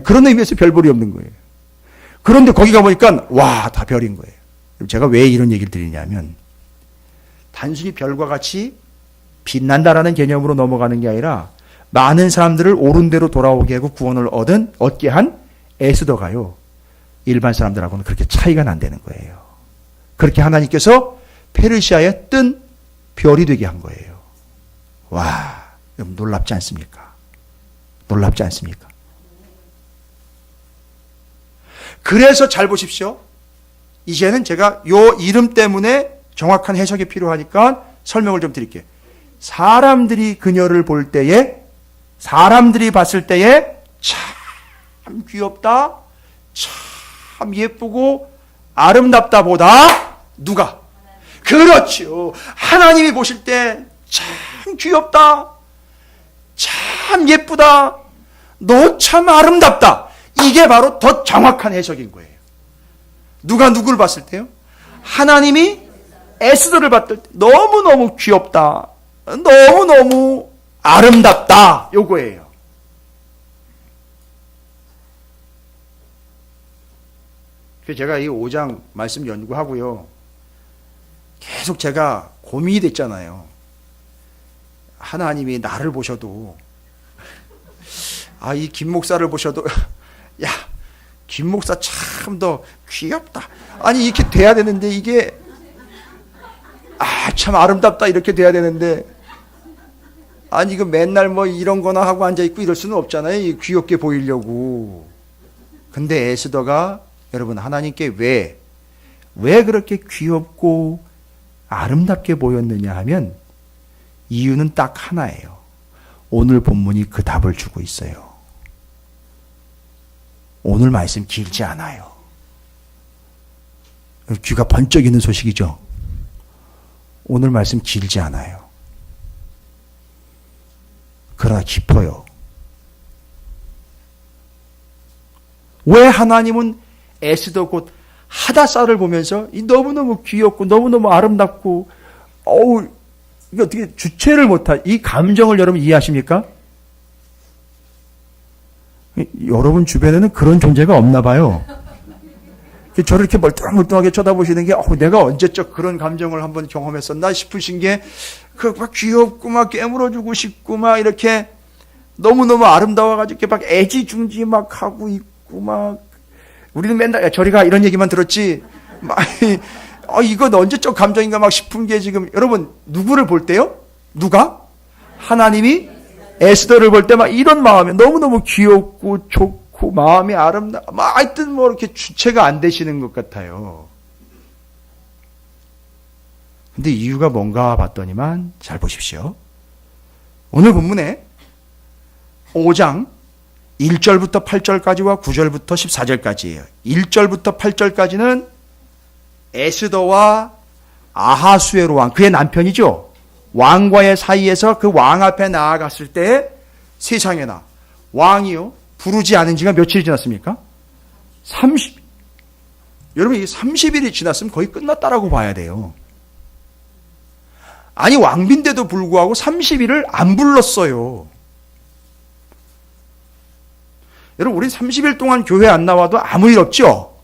그런 의미에서 별 볼이 없는 거예요. 그런데 거기 가보니까 와, 다 별인 거예요. 제가 왜 이런 얘기를 드리냐면, 단순히 별과 같이 빛난다라는 개념으로 넘어가는 게 아니라 많은 사람들을 옳은 대로 돌아오게 하고 구원을 얻게 한 에스더가요, 일반 사람들하고는 그렇게 차이가 난다는 거예요. 그렇게 하나님께서 페르시아에 뜬 별이 되게 한 거예요. 와, 여러분 놀랍지 않습니까? 놀랍지 않습니까? 그래서 잘 보십시오. 이제는 제가 요 이름 때문에 정확한 해석이 필요하니까 설명을 좀 드릴게요. 사람들이 그녀를 볼 때에, 사람들이 봤을 때에 참 귀엽다, 참 예쁘고 아름답다 보다 누가? 그렇죠. 하나님이 보실 때 참 귀엽다, 참 예쁘다, 너 참 아름답다. 이게 바로 더 정확한 해석인 거예요. 누가 누구를 봤을 때요? 하나님이 에스더를 봤을 때 너무너무 귀엽다, 너무너무 아름답다, 요거예요. 그래서 제가 이 5장 말씀 연구하고요, 계속 제가 고민이 됐잖아요. 하나님이 나를 보셔도, 이 김 목사를 보셔도, 야, 김 목사 참 더 귀엽다. 아니, 이렇게 돼야 되는데, 이게, 참 아름답다, 이렇게 돼야 되는데, 아니, 이거 맨날 뭐 이런 거나 하고 앉아있고 이럴 수는 없잖아요. 귀엽게 보이려고. 근데 에스더가, 여러분, 하나님께 왜 그렇게 귀엽고 아름답게 보였느냐 하면, 이유는 딱 하나예요. 오늘 본문이 그 답을 주고 있어요. 오늘 말씀 길지 않아요. 귀가 번쩍이는 소식이죠. 오늘 말씀 길지 않아요. 그러나 깊어요. 왜 하나님은 에스더 곧 하다사를 보면서 이 너무너무 귀엽고 너무너무 아름답고 이게 어떻게 주체를 못한 이 감정을 여러분 이해하십니까? 여러분 주변에는 그런 존재가 없나 봐요. 저를 이렇게 멀뚱멀뚱하게 쳐다보시는 게 내가 언제적 그런 감정을 한번 경험했었나 싶으신 게 막 귀엽고 막 깨물어주고 싶고 막 이렇게 너무너무 아름다워가지고 이렇게 막 애지중지 막 하고 있고 막 우리는 맨날 야, 저리 가 이런 얘기만 들었지 막 이건 언제적 감정인가 막 싶은 게 지금 여러분 누구를 볼 때요? 누가? 하나님이 에스더를 볼 때 막 이런 마음이 너무너무 귀엽고 좋고 마음이 막 하여튼 뭐 이렇게 주체가 안 되시는 것 같아요. 근데 이유가 뭔가 봤더니만 잘 보십시오. 오늘 본문에 5장 1절부터 8절까지와 9절부터 14절까지예요. 1절부터 8절까지는 에스더와 아하수에로 왕, 그의 남편이죠. 왕과의 사이에서 그 왕 앞에 나아갔을 때 세상에나 왕이요 부르지 않은 지가 며칠이 지났습니까? 30. 여러분 이 30일이 지났으면 거의 끝났다라고 봐야 돼요. 아니 왕비인데도 불구하고 30일을 안 불렀어요. 여러분 우리 30일 동안 교회 안 나와도 아무 일 없죠?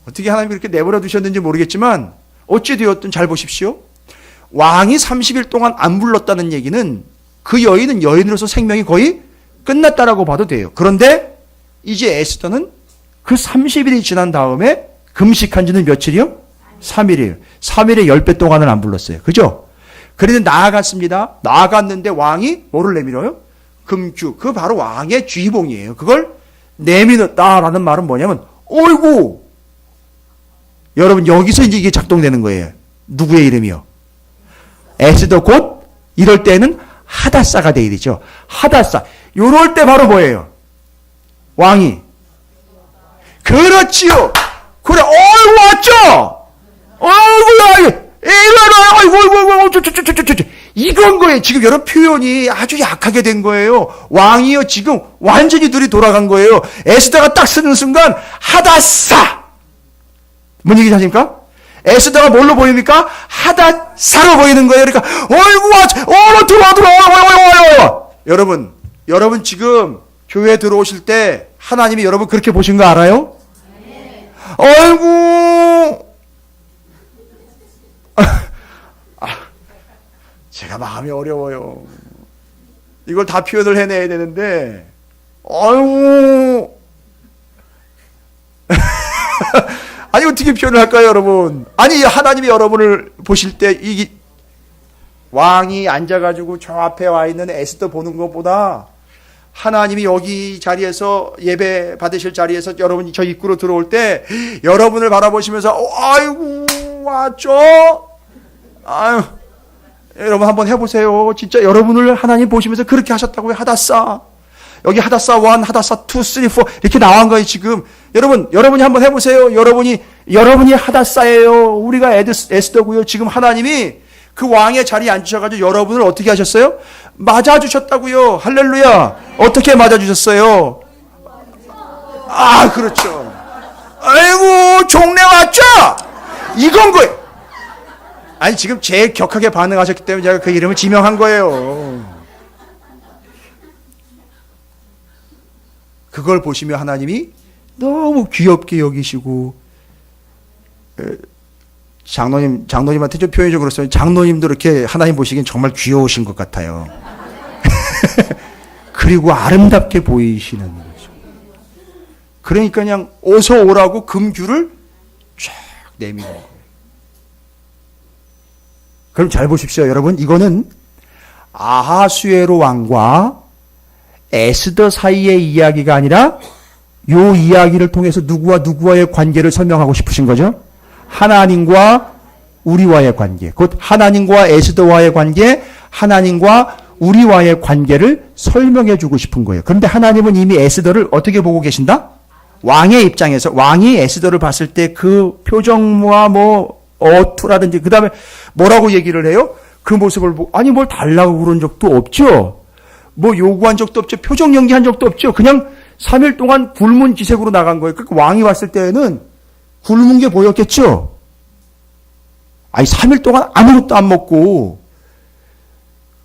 어떻게 하나님이 그렇게 내버려 두셨는지 모르겠지만 어찌 되었든 잘 보십시오. 왕이 30일 동안 안 불렀다는 얘기는 그 여인은 여인으로서 생명이 거의 끝났다라고 봐도 돼요. 그런데 이제 에스더는 그 30일이 지난 다음에 금식한 지는 며칠이요? 3일이에요. 3일에 10배 동안은 안 불렀어요. 그죠? 그래서 나아갔습니다. 나아갔는데 왕이 뭐를 내밀어요? 금규. 그 바로 왕의 쥐봉이에요. 그걸 내밀었다라는 말은 뭐냐면 어이구! 여러분 여기서 이제 이게 작동되는 거예요. 누구의 이름이요? 에스더 곧 이럴 때는 하다사가 돼야 되죠. 하다사. 요럴 때 바로 뭐예요? 왕이. 그렇지요. 그래. 어이구 왔죠? 어이구야. 아이고. 이건 거예요. 지금 여러 표현이 아주 약하게 된 거예요. 왕이요. 지금 완전히 둘이 돌아간 거예요. 에스더가 딱 쓰는 순간 하다사. 뭔 얘기지 하십니까? 에스더가 뭘로 보입니까? 하다사로 보이는 거예요. 그러니까 어이구 들어와. 여러분 지금 교회 들어오실 때 하나님이 여러분 그렇게 보신 거 알아요? 네. 어이구 제가 마음이 어려워요. 이걸 다 표현을 해내야 되는데 어이구 아니 어떻게 표현을 할까요, 여러분? 아니 하나님이 여러분을 보실 때 이 왕이 앉아가지고 저 앞에 와 있는 에스더 보는 것보다 하나님이 여기 자리에서 예배 받으실 자리에서 여러분이 저 입구로 들어올 때 여러분을 바라보시면서 아이고 왔죠? 아유 여러분 한번 해보세요. 진짜 여러분을 하나님 보시면서 그렇게 하셨다고요. 하다사. 여기 하다사 1, 하다사 2, 3, 4 이렇게 나온 거예요 지금. 여러분이 한번 해보세요. 여러분이 하다사예요. 우리가 에스더고요. 지금 하나님이 그 왕의 자리에 앉으셔가지고 여러분을 어떻게 하셨어요? 맞아주셨다고요. 할렐루야. 어떻게 맞아주셨어요? 아 그렇죠. 아이고 종래 왔죠? 이건 거예요. 아니 지금 제일 격하게 반응하셨기 때문에 제가 그 이름을 지명한 거예요. 그걸 보시며 하나님이 너무 귀엽게 여기시고 장로님한테 좀 표현이 좀 그렇습니다. 장로님도 이렇게 하나님 보시기엔 정말 귀여우신 것 같아요. 그리고 아름답게 보이시는 거죠. 그러니까 그냥 어서 오라고 금규를 쫙 내미는 거예요. 그럼 잘 보십시오. 여러분 이거는 아하수에로 왕과 에스더 사이의 이야기가 아니라 요 이야기를 통해서 누구와 누구와의 관계를 설명하고 싶으신 거죠? 하나님과 우리와의 관계, 곧 하나님과 에스더와의 관계, 하나님과 우리와의 관계를 설명해 주고 싶은 거예요. 그런데 하나님은 이미 에스더를 어떻게 보고 계신다? 왕의 입장에서 왕이 에스더를 봤을 때 그 표정과 뭐 어투라든지 그 다음에 뭐라고 얘기를 해요? 그 모습을 보고 아니 뭘 달라고 그런 적도 없죠. 뭐 요구한 적도 없죠. 표정 연기한 적도 없죠. 그냥 3일 동안 굶은 기색으로 나간 거예요. 그러니까 왕이 왔을 때는 굶은 게 보였겠죠. 아니 3일 동안 아무것도 안 먹고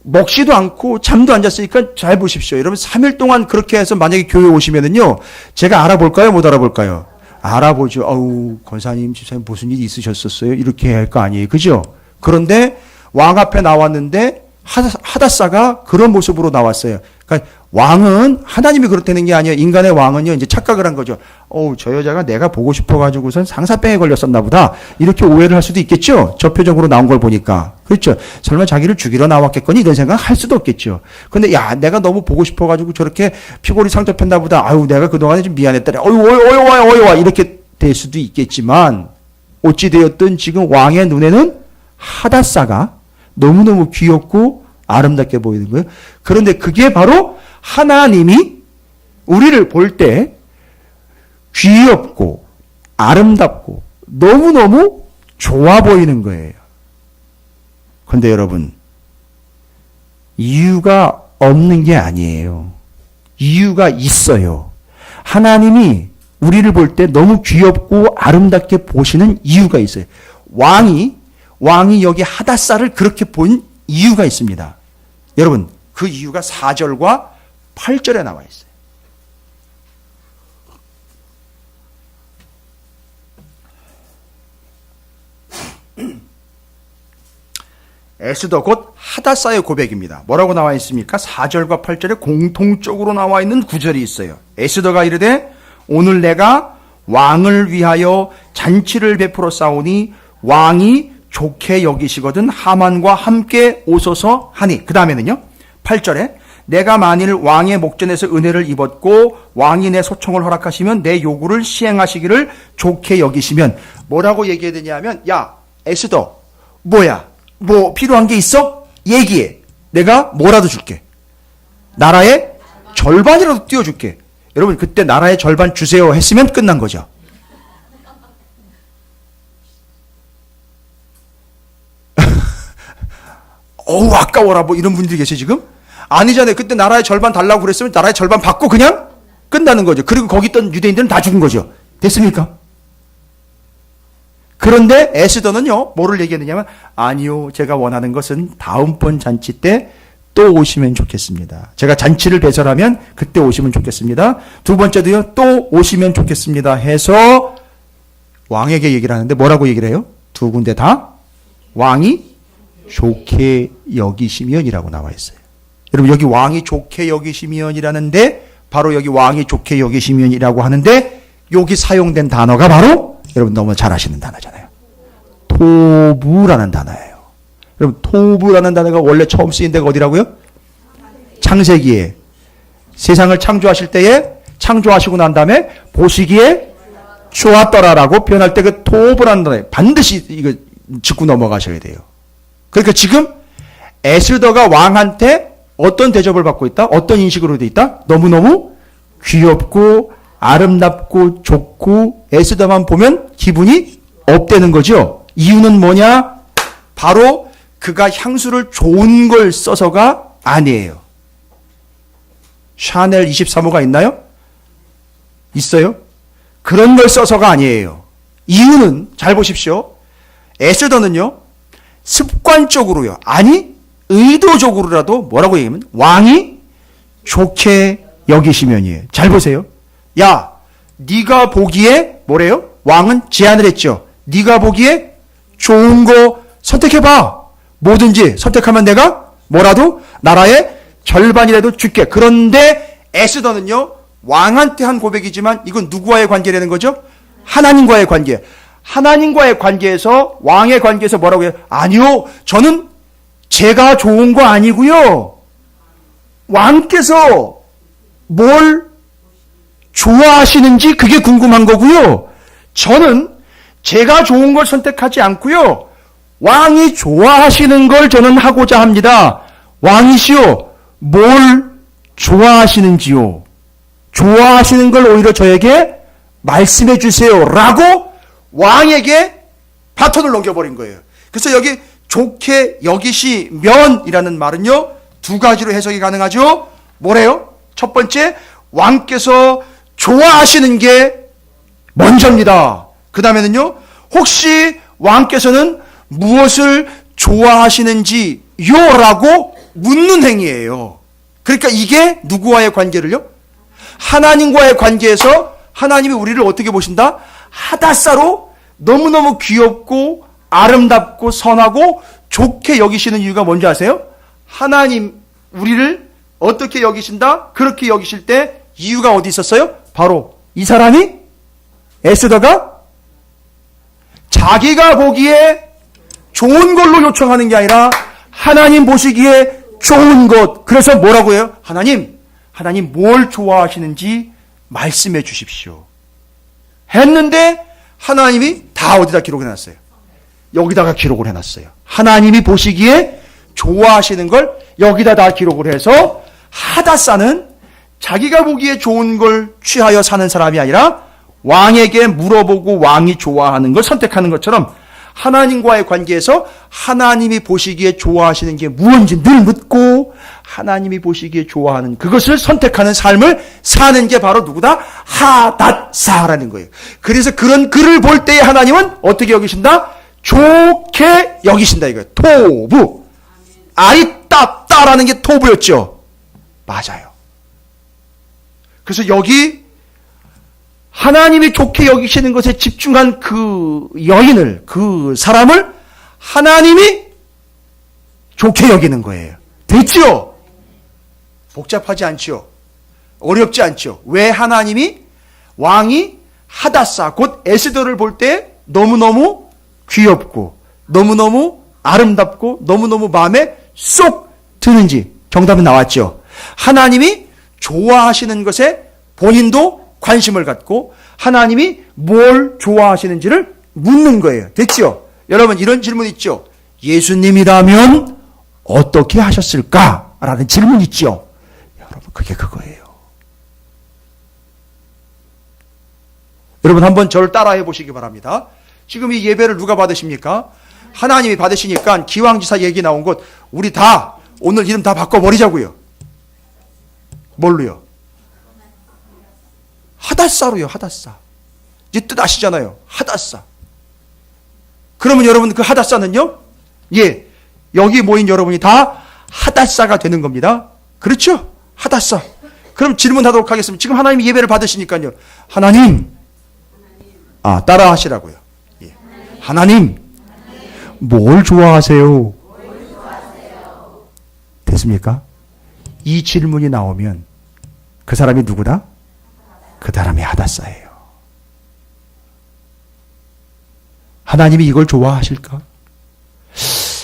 먹지도 않고 잠도 안 잤으니까 잘 보십시오. 여러분 3일 동안 그렇게 해서 만약에 교회 오시면은요, 제가 알아볼까요? 못 알아볼까요? 알아보죠. 아우, 권사님, 집사님 무슨 일 있으셨었어요? 이렇게 해야 할 거 아니에요. 그죠? 그런데 왕 앞에 나왔는데 하닷사가 그런 모습으로 나왔어요. 그러니까 왕은 하나님이 그렇다는 게 아니에요. 인간의 왕은요, 이제 착각을 한 거죠. 저 여자가 내가 보고 싶어가지고선 상사병에 걸렸었나 보다. 이렇게 오해를 할 수도 있겠죠. 저 표정으로 나온 걸 보니까. 그렇죠. 설마 자기를 죽이러 나왔겠거니 이런 생각 할 수도 없겠죠. 근데 야, 내가 너무 보고 싶어가지고 저렇게 피골이 상접했나 보다. 아유, 내가 그동안에 좀 미안했다. 어이와 이렇게 될 수도 있겠지만 어찌되었든 지금 왕의 눈에는 하닷사가 너무너무 귀엽고 아름답게 보이는 거예요. 그런데 그게 바로 하나님이 우리를 볼 때 귀엽고 아름답고 너무너무 좋아 보이는 거예요. 그런데 여러분, 이유가 없는 게 아니에요. 이유가 있어요. 하나님이 우리를 볼 때 너무 귀엽고 아름답게 보시는 이유가 있어요. 왕이 여기 하닷사를 그렇게 본 이유가 있습니다. 여러분, 그 이유가 4절과 8절에 나와 있어요. 에스더 곧 하닷사의 고백입니다. 뭐라고 나와 있습니까? 4절과 8절에 공통적으로 나와 있는 구절이 있어요. 에스더가 이르되 오늘 내가 왕을 위하여 잔치를 베풀어 싸우니 왕이 좋게 여기시거든 하만과 함께 오소서 하니. 그 다음에는요, 8절에 내가 만일 왕의 목전에서 은혜를 입었고 왕이 내 소청을 허락하시면 내 요구를 시행하시기를 좋게 여기시면. 뭐라고 얘기해야 되냐면, 야 에스더, 뭐야, 뭐 필요한 게 있어? 얘기해. 내가 뭐라도 줄게. 나라의 절반이라도 띄워줄게. 여러분, 그때 나라의 절반 주세요 했으면 끝난 거죠. 어우, 아까워라, 뭐 이런 분들이 계세요 지금? 아니잖아요. 그때 나라의 절반 달라고 그랬으면 나라의 절반 받고 그냥 끝나는 거죠. 그리고 거기 있던 유대인들은 다 죽은 거죠. 됐습니까? 그런데 에스더는요, 뭐를 얘기했느냐면, 아니요, 제가 원하는 것은 다음번 잔치 때 또 오시면 좋겠습니다. 제가 잔치를 배설하면 그때 오시면 좋겠습니다. 두 번째도요, 또 오시면 좋겠습니다 해서 왕에게 얘기를 하는데 뭐라고 얘기를 해요? 두 군데 다 왕이 좋게 여기시면이라고 나와 있어요. 여러분, 여기 왕이 좋게 여기시면이라는데 바로 여기 왕이 좋게 여기시면이라고 하는데 여기 사용된 단어가 바로 여러분 너무 잘 아시는 단어잖아요. 토부라는 단어예요. 여러분, 토부라는 단어가 원래 처음 쓰인 데가 어디라고요? 창세기에 세상을 창조하실 때에 창조하시고 난 다음에 보시기에 좋았더라라고 표현할 때 그 토부라는 단어에 반드시 이거 짚고 넘어가셔야 돼요. 그러니까 지금 에스더가 왕한테 어떤 대접을 받고 있다? 어떤 인식으로 돼 있다? 너무너무 귀엽고 아름답고 좋고 에스더만 보면 기분이 업되는 거죠. 이유는 뭐냐? 바로 그가 향수를 좋은 걸 써서가 아니에요. 샤넬 23호가 있나요? 있어요? 그런 걸 써서가 아니에요. 이유는 잘 보십시오. 에스더는요, 습관적으로요, 아니 의도적으로라도 뭐라고 얘기하면 왕이 좋게 여기시면이에요. 잘 보세요. 야, 네가 보기에 뭐래요? 왕은 제안을 했죠. 네가 보기에 좋은 거 선택해봐. 뭐든지 선택하면 내가 뭐라도 나라의 절반이라도 줄게. 그런데 에스더는요, 왕한테 한 고백이지만 이건 누구와의 관계라는 거죠? 하나님과의 관계. 하나님과의 관계에서, 왕의 관계에서 뭐라고 해요? 아니요, 저는 제가 좋은 거 아니고요, 왕께서 뭘 좋아하시는지 그게 궁금한 거고요, 저는 제가 좋은 걸 선택하지 않고요, 왕이 좋아하시는 걸 저는 하고자 합니다. 왕이시오, 뭘 좋아하시는지요? 좋아하시는 걸 오히려 저에게 말씀해 주세요 라고 왕에게 바톤을 넘겨버린 거예요. 그래서 여기 좋게 여기시면이라는 말은요, 두 가지로 해석이 가능하죠. 뭐래요? 첫 번째, 왕께서 좋아하시는 게 먼저입니다. 그 다음에는요, 혹시 왕께서는 무엇을 좋아하시는지요? 라고 묻는 행위예요. 그러니까 이게 누구와의 관계를요? 하나님과의 관계에서 하나님이 우리를 어떻게 보신다? 하다사로 너무너무 귀엽고 아름답고 선하고 좋게 여기시는 이유가 뭔지 아세요? 하나님 우리를 어떻게 여기신다? 그렇게 여기실 때 이유가 어디 있었어요? 바로 이 사람이 에스더가 자기가 보기에 좋은 걸로 요청하는 게 아니라 하나님 보시기에 좋은 것. 그래서 뭐라고 해요? 하나님 뭘 좋아하시는지 말씀해 주십시오. 했는데 하나님이 다 어디다 기록을 해놨어요? 여기다가 기록을 해놨어요. 하나님이 보시기에 좋아하시는 걸 여기다 다 기록을 해서 하다사는 자기가 보기에 좋은 걸 취하여 사는 사람이 아니라 왕에게 물어보고 왕이 좋아하는 걸 선택하는 것처럼 하나님과의 관계에서 하나님이 보시기에 좋아하시는 게 무엇인지 늘 묻고 하나님이 보시기에 좋아하는 그것을 선택하는 삶을 사는 게 바로 누구다? 하닷사라는 거예요. 그래서 그런 글을 볼 때에 하나님은 어떻게 여기신다? 좋게 여기신다 이거예요. 토부. 아리따따라는 게 토부였죠. 맞아요. 그래서 여기 하나님이 좋게 여기시는 것에 집중한 그 여인을, 그 사람을 하나님이 좋게 여기는 거예요. 됐지요? 복잡하지 않지요? 어렵지 않죠? 왜 하나님이 왕이 하다사 곧 에스더를 볼 때 너무너무 귀엽고 너무너무 아름답고 너무너무 마음에 쏙 드는지 정답은 나왔죠. 하나님이 좋아하시는 것에 본인도 관심을 갖고 하나님이 뭘 좋아하시는지를 묻는 거예요. 됐지요? 여러분 이런 질문 있죠? 예수님이라면 어떻게 하셨을까? 라는 질문 있죠? 여러분 그게 그거예요. 여러분 한번 저를 따라해 보시기 바랍니다. 지금 이 예배를 누가 받으십니까? 하나님이 받으시니까 기왕지사 얘기 나온 것 우리 다 오늘 이름 다 바꿔버리자고요. 뭘로요? 하닷사로요. 하닷사. 이제 뜻 아시잖아요. 하닷사. 그러면 여러분 그 하닷사는요? 예, 여기 모인 여러분이 다 하닷사가 되는 겁니다. 그렇죠? 하닷사. 그럼 질문하도록 하겠습니다. 지금 하나님이 예배를 받으시니까요. 하나님, 따라 하시라고요. 예. 하나님, 뭘 좋아하세요? 됐습니까? 이 질문이 나오면 그 사람이 누구다? 그 사람이 하닷사예요. 하나님이 이걸 좋아하실까?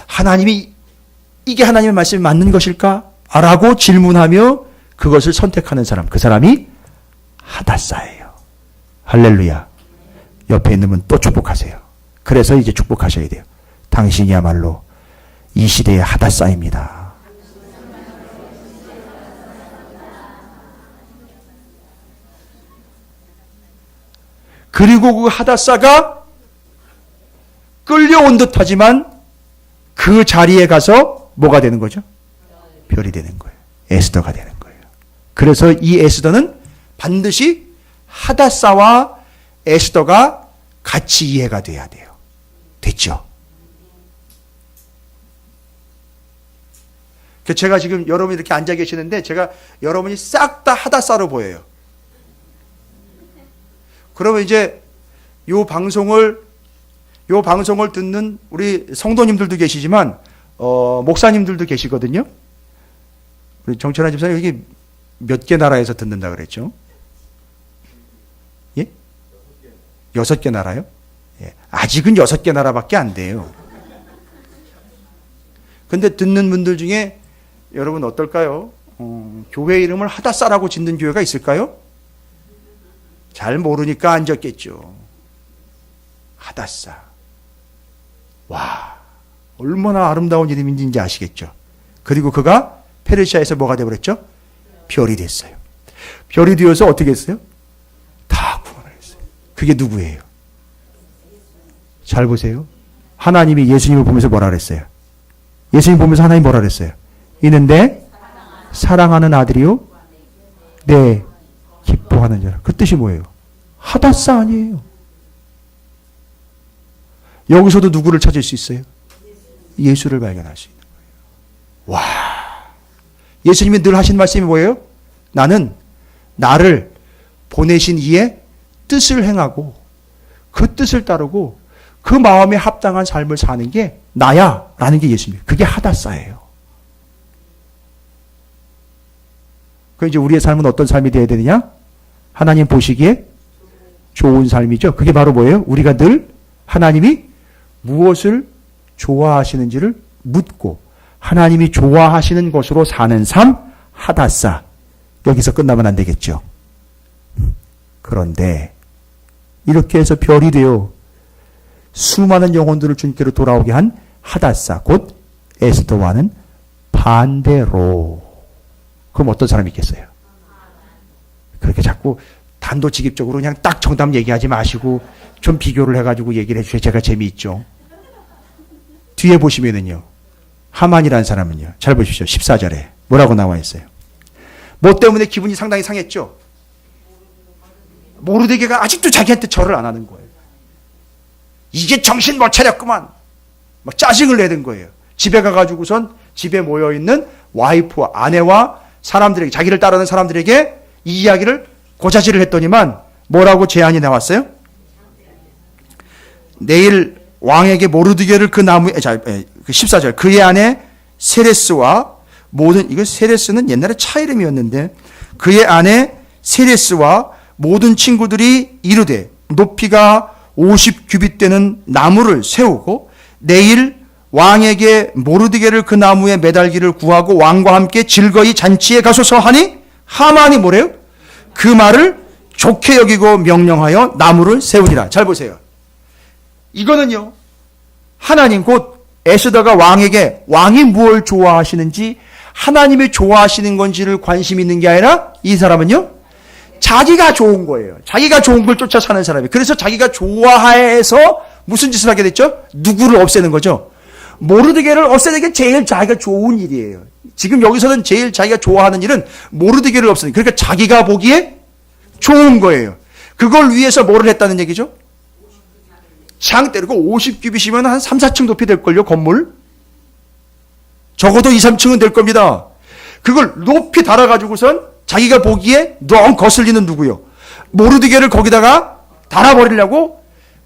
하나님이 이게 하나님의 말씀이 맞는 것일까? 라고 질문하며 그것을 선택하는 사람, 그 사람이 하닷사예요. 할렐루야. 옆에 있는 분 또 축복하세요. 그래서 이제 축복하셔야 돼요. 당신이야말로 이 시대의 하닷사입니다. 그리고 그 하닷사가 끌려온 듯 하지만 그 자리에 가서 뭐가 되는 거죠? 별이 되는 거예요. 에스더가 되는 거예요. 그래서 이 에스더는 반드시 하닷사와 에스더가 같이 이해가 돼야 돼요. 됐죠? 제가 지금 여러분이 이렇게 앉아 계시는데 제가 여러분이 싹 다 하닷사로 보여요. 그러면 이제 요 방송을 듣는 우리 성도님들도 계시지만 목사님들도 계시거든요. 우리 정철환 집사님 여기 몇 개 나라에서 듣는다 그랬죠? 예? 6개 나라요? 예. 아직은 6개 나라밖에 안 돼요. 근데 듣는 분들 중에 여러분 어떨까요? 교회 이름을 하닷사라고 짓는 교회가 있을까요? 잘 모르니까 안 적겠죠. 하닷사. 와, 얼마나 아름다운 이름인지 아시겠죠? 그리고 그가 페르시아에서 뭐가 되어버렸죠? 별이 됐어요. 별이 되어서 어떻게 했어요? 다 구원을 했어요. 그게 누구예요? 잘 보세요. 하나님이 예수님을 보면서 뭐라 그랬어요? 예수님 보면서 하나님 뭐라 그랬어요? 이는 내 사랑하는 아들이요? 네, 기뻐하는 자라. 그 뜻이 뭐예요? 하닷사 아니에요. 여기서도 누구를 찾을 수 있어요? 예수를 발견할 수 있는 거예요. 와, 예수님이 늘 하신 말씀이 뭐예요? 나는 나를 보내신 이의 뜻을 행하고 그 뜻을 따르고 그 마음에 합당한 삶을 사는 게 나야 라는 게 예수님이에요. 그게 하다사예요. 그럼 이제 우리의 삶은 어떤 삶이 되어야 되느냐? 하나님 보시기에 좋은 삶이죠. 그게 바로 뭐예요? 우리가 늘 하나님이 무엇을 좋아하시는지를 묻고 하나님이 좋아하시는 것으로 사는 삶, 하다사. 여기서 끝나면 안 되겠죠. 그런데 이렇게 해서 별이 되어 수많은 영혼들을 주님께로 돌아오게 한 하다사, 곧 에스더와는 반대로. 그럼 어떤 사람이 있겠어요? 그렇게 자꾸 단도직입적으로 그냥 딱 정답 얘기하지 마시고 좀 비교를 해가지고 얘기를 해주셔야 제가 재미있죠. 뒤에 보시면은요, 하만이라는 사람은요, 잘 보십시오. 14절에 뭐라고 나와 있어요? 뭐 때문에 기분이 상당히 상했죠? 모르드게가 아직도 자기한테 절을 안 하는 거예요. 이게 정신 못 차렸구만. 막 짜증을 내는 거예요. 집에 가가지고선 집에 모여있는 와이프와 아내와 사람들에게, 자기를 따르는 사람들에게 이 이야기를 고자질을 했더니만 뭐라고 제안이 나왔어요? 내일 왕에게 모르드게를 그 나무에, 14절, 그의 아내 세레스와 모든, 이거 세레스는 옛날에 차 이름이었는데, 그의 아내 세레스와 모든 친구들이 이르되 높이가 50규빗 되는 나무를 세우고 내일 왕에게 모르드게를 그 나무에 매달기를 구하고 왕과 함께 즐거이 잔치에 가소서 하니 하만이 뭐래요? 그 말을 좋게 여기고 명령하여 나무를 세우니라. 잘 보세요. 이거는요, 하나님 곧 에스더가 왕에게 왕이 무엇을 좋아하시는지 하나님이 좋아하시는 건지를 관심 있는 게 아니라 이 사람은요, 자기가 좋은 거예요. 자기가 좋은 걸 쫓아 사는 사람이에요. 그래서 자기가 좋아해서 무슨 짓을 하게 됐죠? 누구를 없애는 거죠? 모르드게를 없애는 게 제일 자기가 좋은 일이에요. 지금 여기서는 제일 자기가 좋아하는 일은 모르드게를 없애는, 그러니까 자기가 보기에 좋은 거예요. 그걸 위해서 뭐를 했다는 얘기죠? 장대, 그리고 50규빗이면 한 3, 4층 높이 될걸요, 건물? 적어도 2, 3층은 될 겁니다. 그걸 높이 달아가지고선 자기가 보기에 너무 거슬리는 누구요? 모르드게를 거기다가 달아버리려고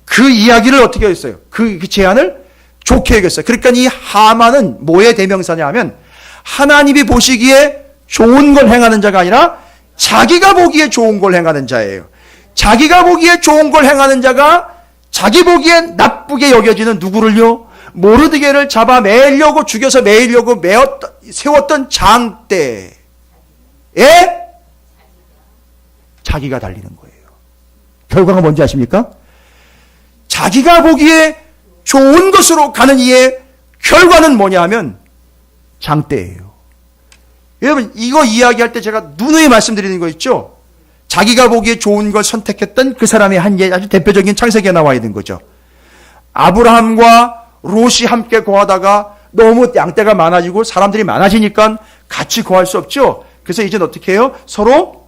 그 이야기를 어떻게 했어요? 그 제안을 좋게 여겼어요. 그러니까 이 하만은 뭐의 대명사냐 하면 하나님이 보시기에 좋은 걸 행하는 자가 아니라 자기가 보기에 좋은 걸 행하는 자예요. 자기가 보기에 좋은 걸 행하는 자가 자기 보기에 나쁘게 여겨지는 누구를요? 모르드게를 잡아 매려고, 죽여서 매려고 세웠던 장대에 자기가 달리는 거예요. 결과가 뭔지 아십니까? 자기가 보기에 좋은 것으로 가는 이의 결과는 뭐냐 하면 장대예요. 여러분, 이거 이야기할 때 제가 누누이 말씀드리는 거 있죠? 자기가 보기에 좋은 걸 선택했던 그 사람의 한 아주 대표적인 창세기에 나와 있는 거죠. 아브라함과 롯이 함께 거하다가 너무 양떼가 많아지고 사람들이 많아지니까 같이 거할 수 없죠. 그래서 이제는 어떻게 해요? 서로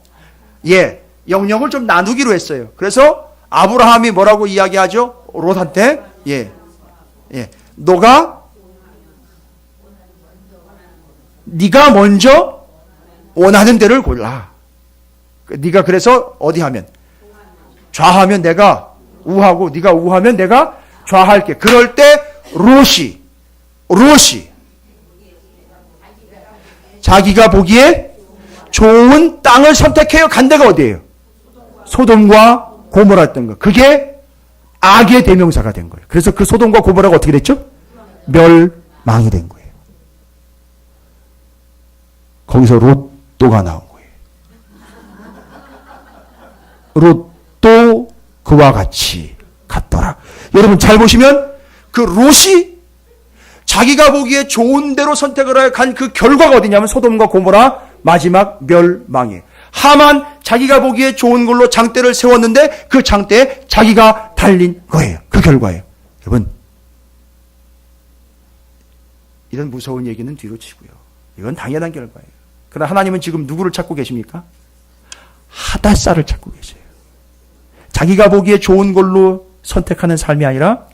영역을 좀 나누기로 했어요. 그래서 아브라함이 뭐라고 이야기하죠? 롯한테 네가 먼저 원하는 데를 골라. 네가 그래서 어디 하면 좌하면 내가 우하고 네가 우하면 내가 좌할게. 그럴 때 롯이 자기가 보기에 좋은 땅을 선택해요. 간 데가 어디예요? 소돔과 고모라였던 거. 그게 악의 대명사가 된 거예요. 그래서 그 소돔과 고모라가 어떻게 됐죠? 멸망이 된 거예요. 거기서 롯도가 나온 거예요. 롯도 그와 같이 갔더라. 여러분 잘 보시면 그 롯이 자기가 보기에 좋은 대로 선택을 하여 간 그 결과가 어디냐면 소돔과 고모라 마지막 멸망이에요. 하만 자기가 보기에 좋은 걸로 장대를 세웠는데 그 장대에 자기가 달린 거예요. 그 결과예요. 여러분, 이런 무서운 얘기는 뒤로 치고요. 이건 당연한 결과예요. 그러나 하나님은 지금 누구를 찾고 계십니까? 하다사를 찾고 계세요. 자기가 보기에 좋은 걸로 선택하는 삶이 아니라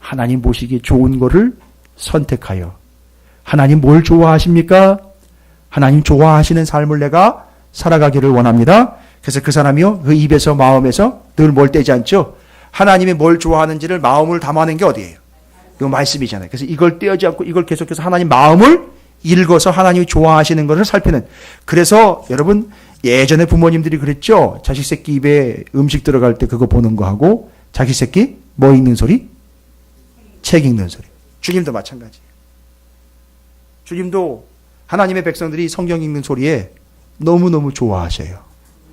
하나님 보시기에 좋은 거를 선택하여. 하나님 뭘 좋아하십니까? 하나님 좋아하시는 삶을 내가 살아가기를 원합니다. 그래서 그 사람이요, 그 입에서 마음에서 늘 뭘 떼지 않죠? 하나님이 뭘 좋아하는지를 마음을 담아낸 게 어디예요? 이 말씀이잖아요. 그래서 이걸 떼지 않고 이걸 계속해서 하나님 마음을 읽어서 하나님이 좋아하시는 것을 살피는. 그래서 여러분 예전에 부모님들이 그랬죠. 자식 새끼 입에 음식 들어갈 때 그거 보는 거 하고 자식 새끼 뭐 읽는 소리? 책 읽는 소리. 주님도 마찬가지예요. 주님도 하나님의 백성들이 성경 읽는 소리에 너무너무 좋아하셔요.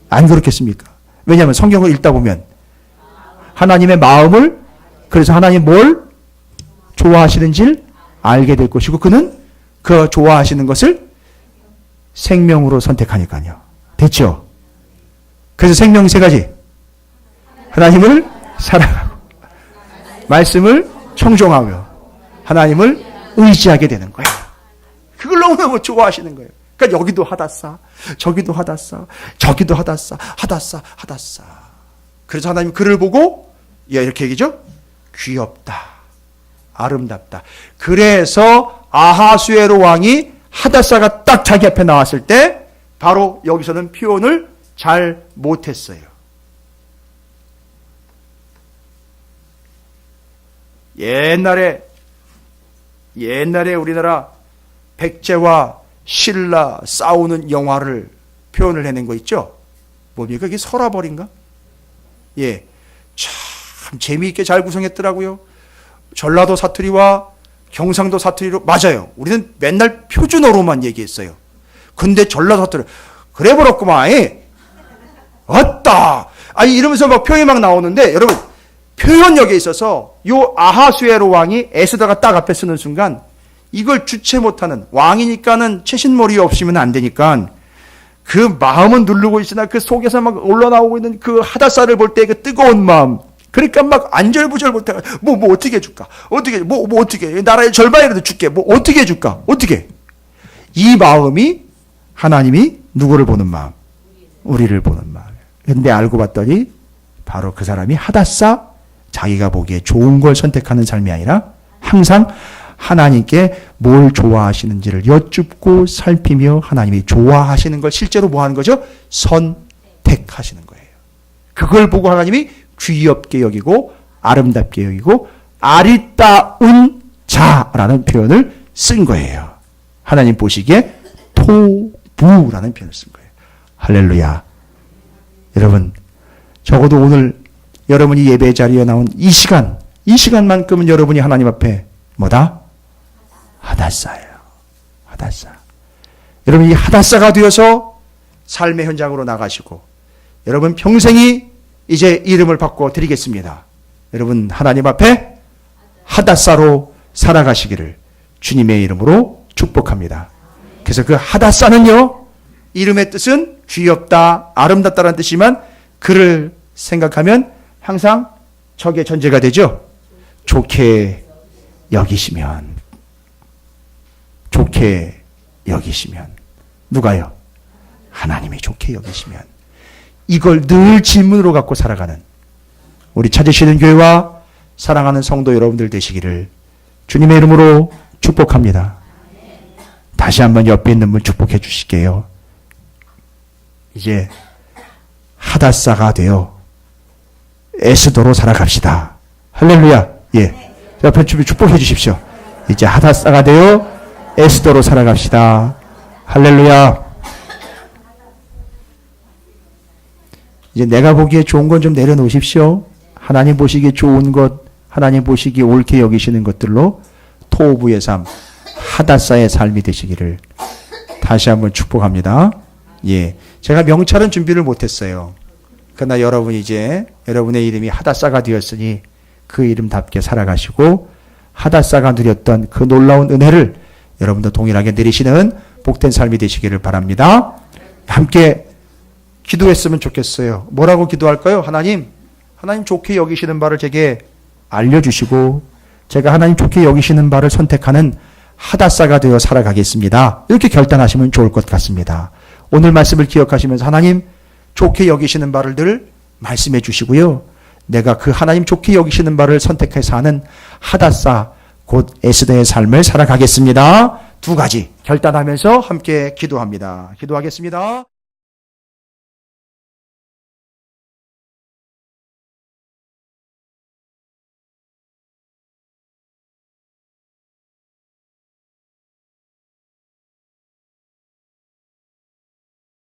안 그렇겠습니까? 왜냐하면 성경을 읽다 보면 하나님의 마음을, 그래서 하나님 뭘 좋아하시는지를 알게 될 것이고 그는 그 좋아하시는 것을 생명으로 선택하니까요. 됐죠? 그래서 생명 세 가지. 하나님을 사랑하고 말씀을 청종하며 하나님을 의지하게 되는 거예요. 그걸 너무너무 좋아하시는 거예요. 그러니까 여기도 하다싸, 저기도 하다싸, 저기도 하다싸, 하다싸. 그래서 하나님 그를 보고 이렇게 얘기죠. 귀엽다, 아름답다. 그래서 아하수에로 왕이 하다싸가 딱 자기 앞에 나왔을 때 바로 여기서는 표현을 잘 못했어요. 옛날에 우리나라 백제와 신라 싸우는 영화를 표현을 해낸 거 있죠? 뭡니까? 그게 서라벌인가? 예. 참 재미있게 잘 구성했더라고요. 전라도 사투리와 경상도 사투리로, 맞아요. 우리는 맨날 표준어로만 얘기했어요. 근데 전라도 사투리, 그래 버렸구만. 어따! 아니, 이러면서 막 표현이 막 나오는데, 여러분, 표현력에 있어서 요 아하수에로 왕이 에스더가 딱 앞에 쓰는 순간, 이걸 주체 못하는, 왕이니까는 최신머리 없으면 안 되니까, 그 마음은 누르고 있으나 그 속에서 막 올라나오고 있는 그 하다사를 볼 때 그 뜨거운 마음, 그러니까 막 안절부절 못해. 뭐 어떻게 해줄까? 어떻게 나라의 절반이라도 줄게. 뭐 어떻게 해줄까? 어떻게? 이 마음이 하나님이 누구를 보는 마음? 우리를 보는 마음. 근데 알고 봤더니 바로 그 사람이 하다사, 자기가 보기에 좋은 걸 선택하는 삶이 아니라 항상 하나님께 뭘 좋아하시는지를 여쭙고 살피며 하나님이 좋아하시는 걸 실제로 뭐 하는 거죠? 선택하시는 거예요. 그걸 보고 하나님이 귀엽게 여기고 아름답게 여기고 아리따운 자라는 표현을 쓴 거예요. 하나님 보시기에 토부라는 표현을 쓴 거예요. 할렐루야. 여러분, 적어도 오늘 여러분이 예배 자리에 나온 이 시간만큼은 여러분이 하나님 앞에 뭐다? 하다사예요. 하다사. 여러분, 이 하다사가 되어서 삶의 현장으로 나가시고 여러분 평생이 이제 이름을 바꿔 드리겠습니다. 여러분 하나님 앞에 하다사로 살아가시기를 주님의 이름으로 축복합니다. 그래서 그 하다사는요, 이름의 뜻은 귀엽다, 아름답다라는 뜻이지만 그를 생각하면 항상 적의 전제가 되죠. 좋게 여기시면. 좋게 여기시면. 누가요? 하나님이 좋게 여기시면. 이걸 늘 질문으로 갖고 살아가는 우리 찾으시는 교회와 사랑하는 성도 여러분들 되시기를 주님의 이름으로 축복합니다. 다시 한번 옆에 있는 분 축복해 주실게요. 이제 하다사가 되어 에스더로 살아갑시다. 할렐루야. 예. 옆에 축복해 주십시오. 이제 하다사가 되어 에스더로 살아갑시다. 할렐루야. 이제 내가 보기에 좋은 건 좀 내려놓으십시오. 하나님 보시기에 좋은 것, 하나님 보시기에 옳게 여기시는 것들로 토부의 삶, 하다사의 삶이 되시기를 다시 한번 축복합니다. 예, 제가 명찰은 준비를 못했어요. 그러나 여러분이 이제 여러분의 이름이 하다사가 되었으니 그 이름답게 살아가시고 하다사가 누렸던 그 놀라운 은혜를 여러분도 동일하게 누리시는 복된 삶이 되시기를 바랍니다. 함께 기도했으면 좋겠어요. 뭐라고 기도할까요? 하나님 좋게 여기시는 바를 제게 알려주시고 제가 하나님 좋게 여기시는 바를 선택하는 하다사가 되어 살아가겠습니다. 이렇게 결단하시면 좋을 것 같습니다. 오늘 말씀을 기억하시면서 하나님 좋게 여기시는 바를 늘 말씀해 주시고요. 내가 그 하나님 좋게 여기시는 바를 선택해서 하는 하다사, 곧 에스더의 삶을 살아가겠습니다. 두 가지 결단하면서 함께 기도합니다. 기도하겠습니다.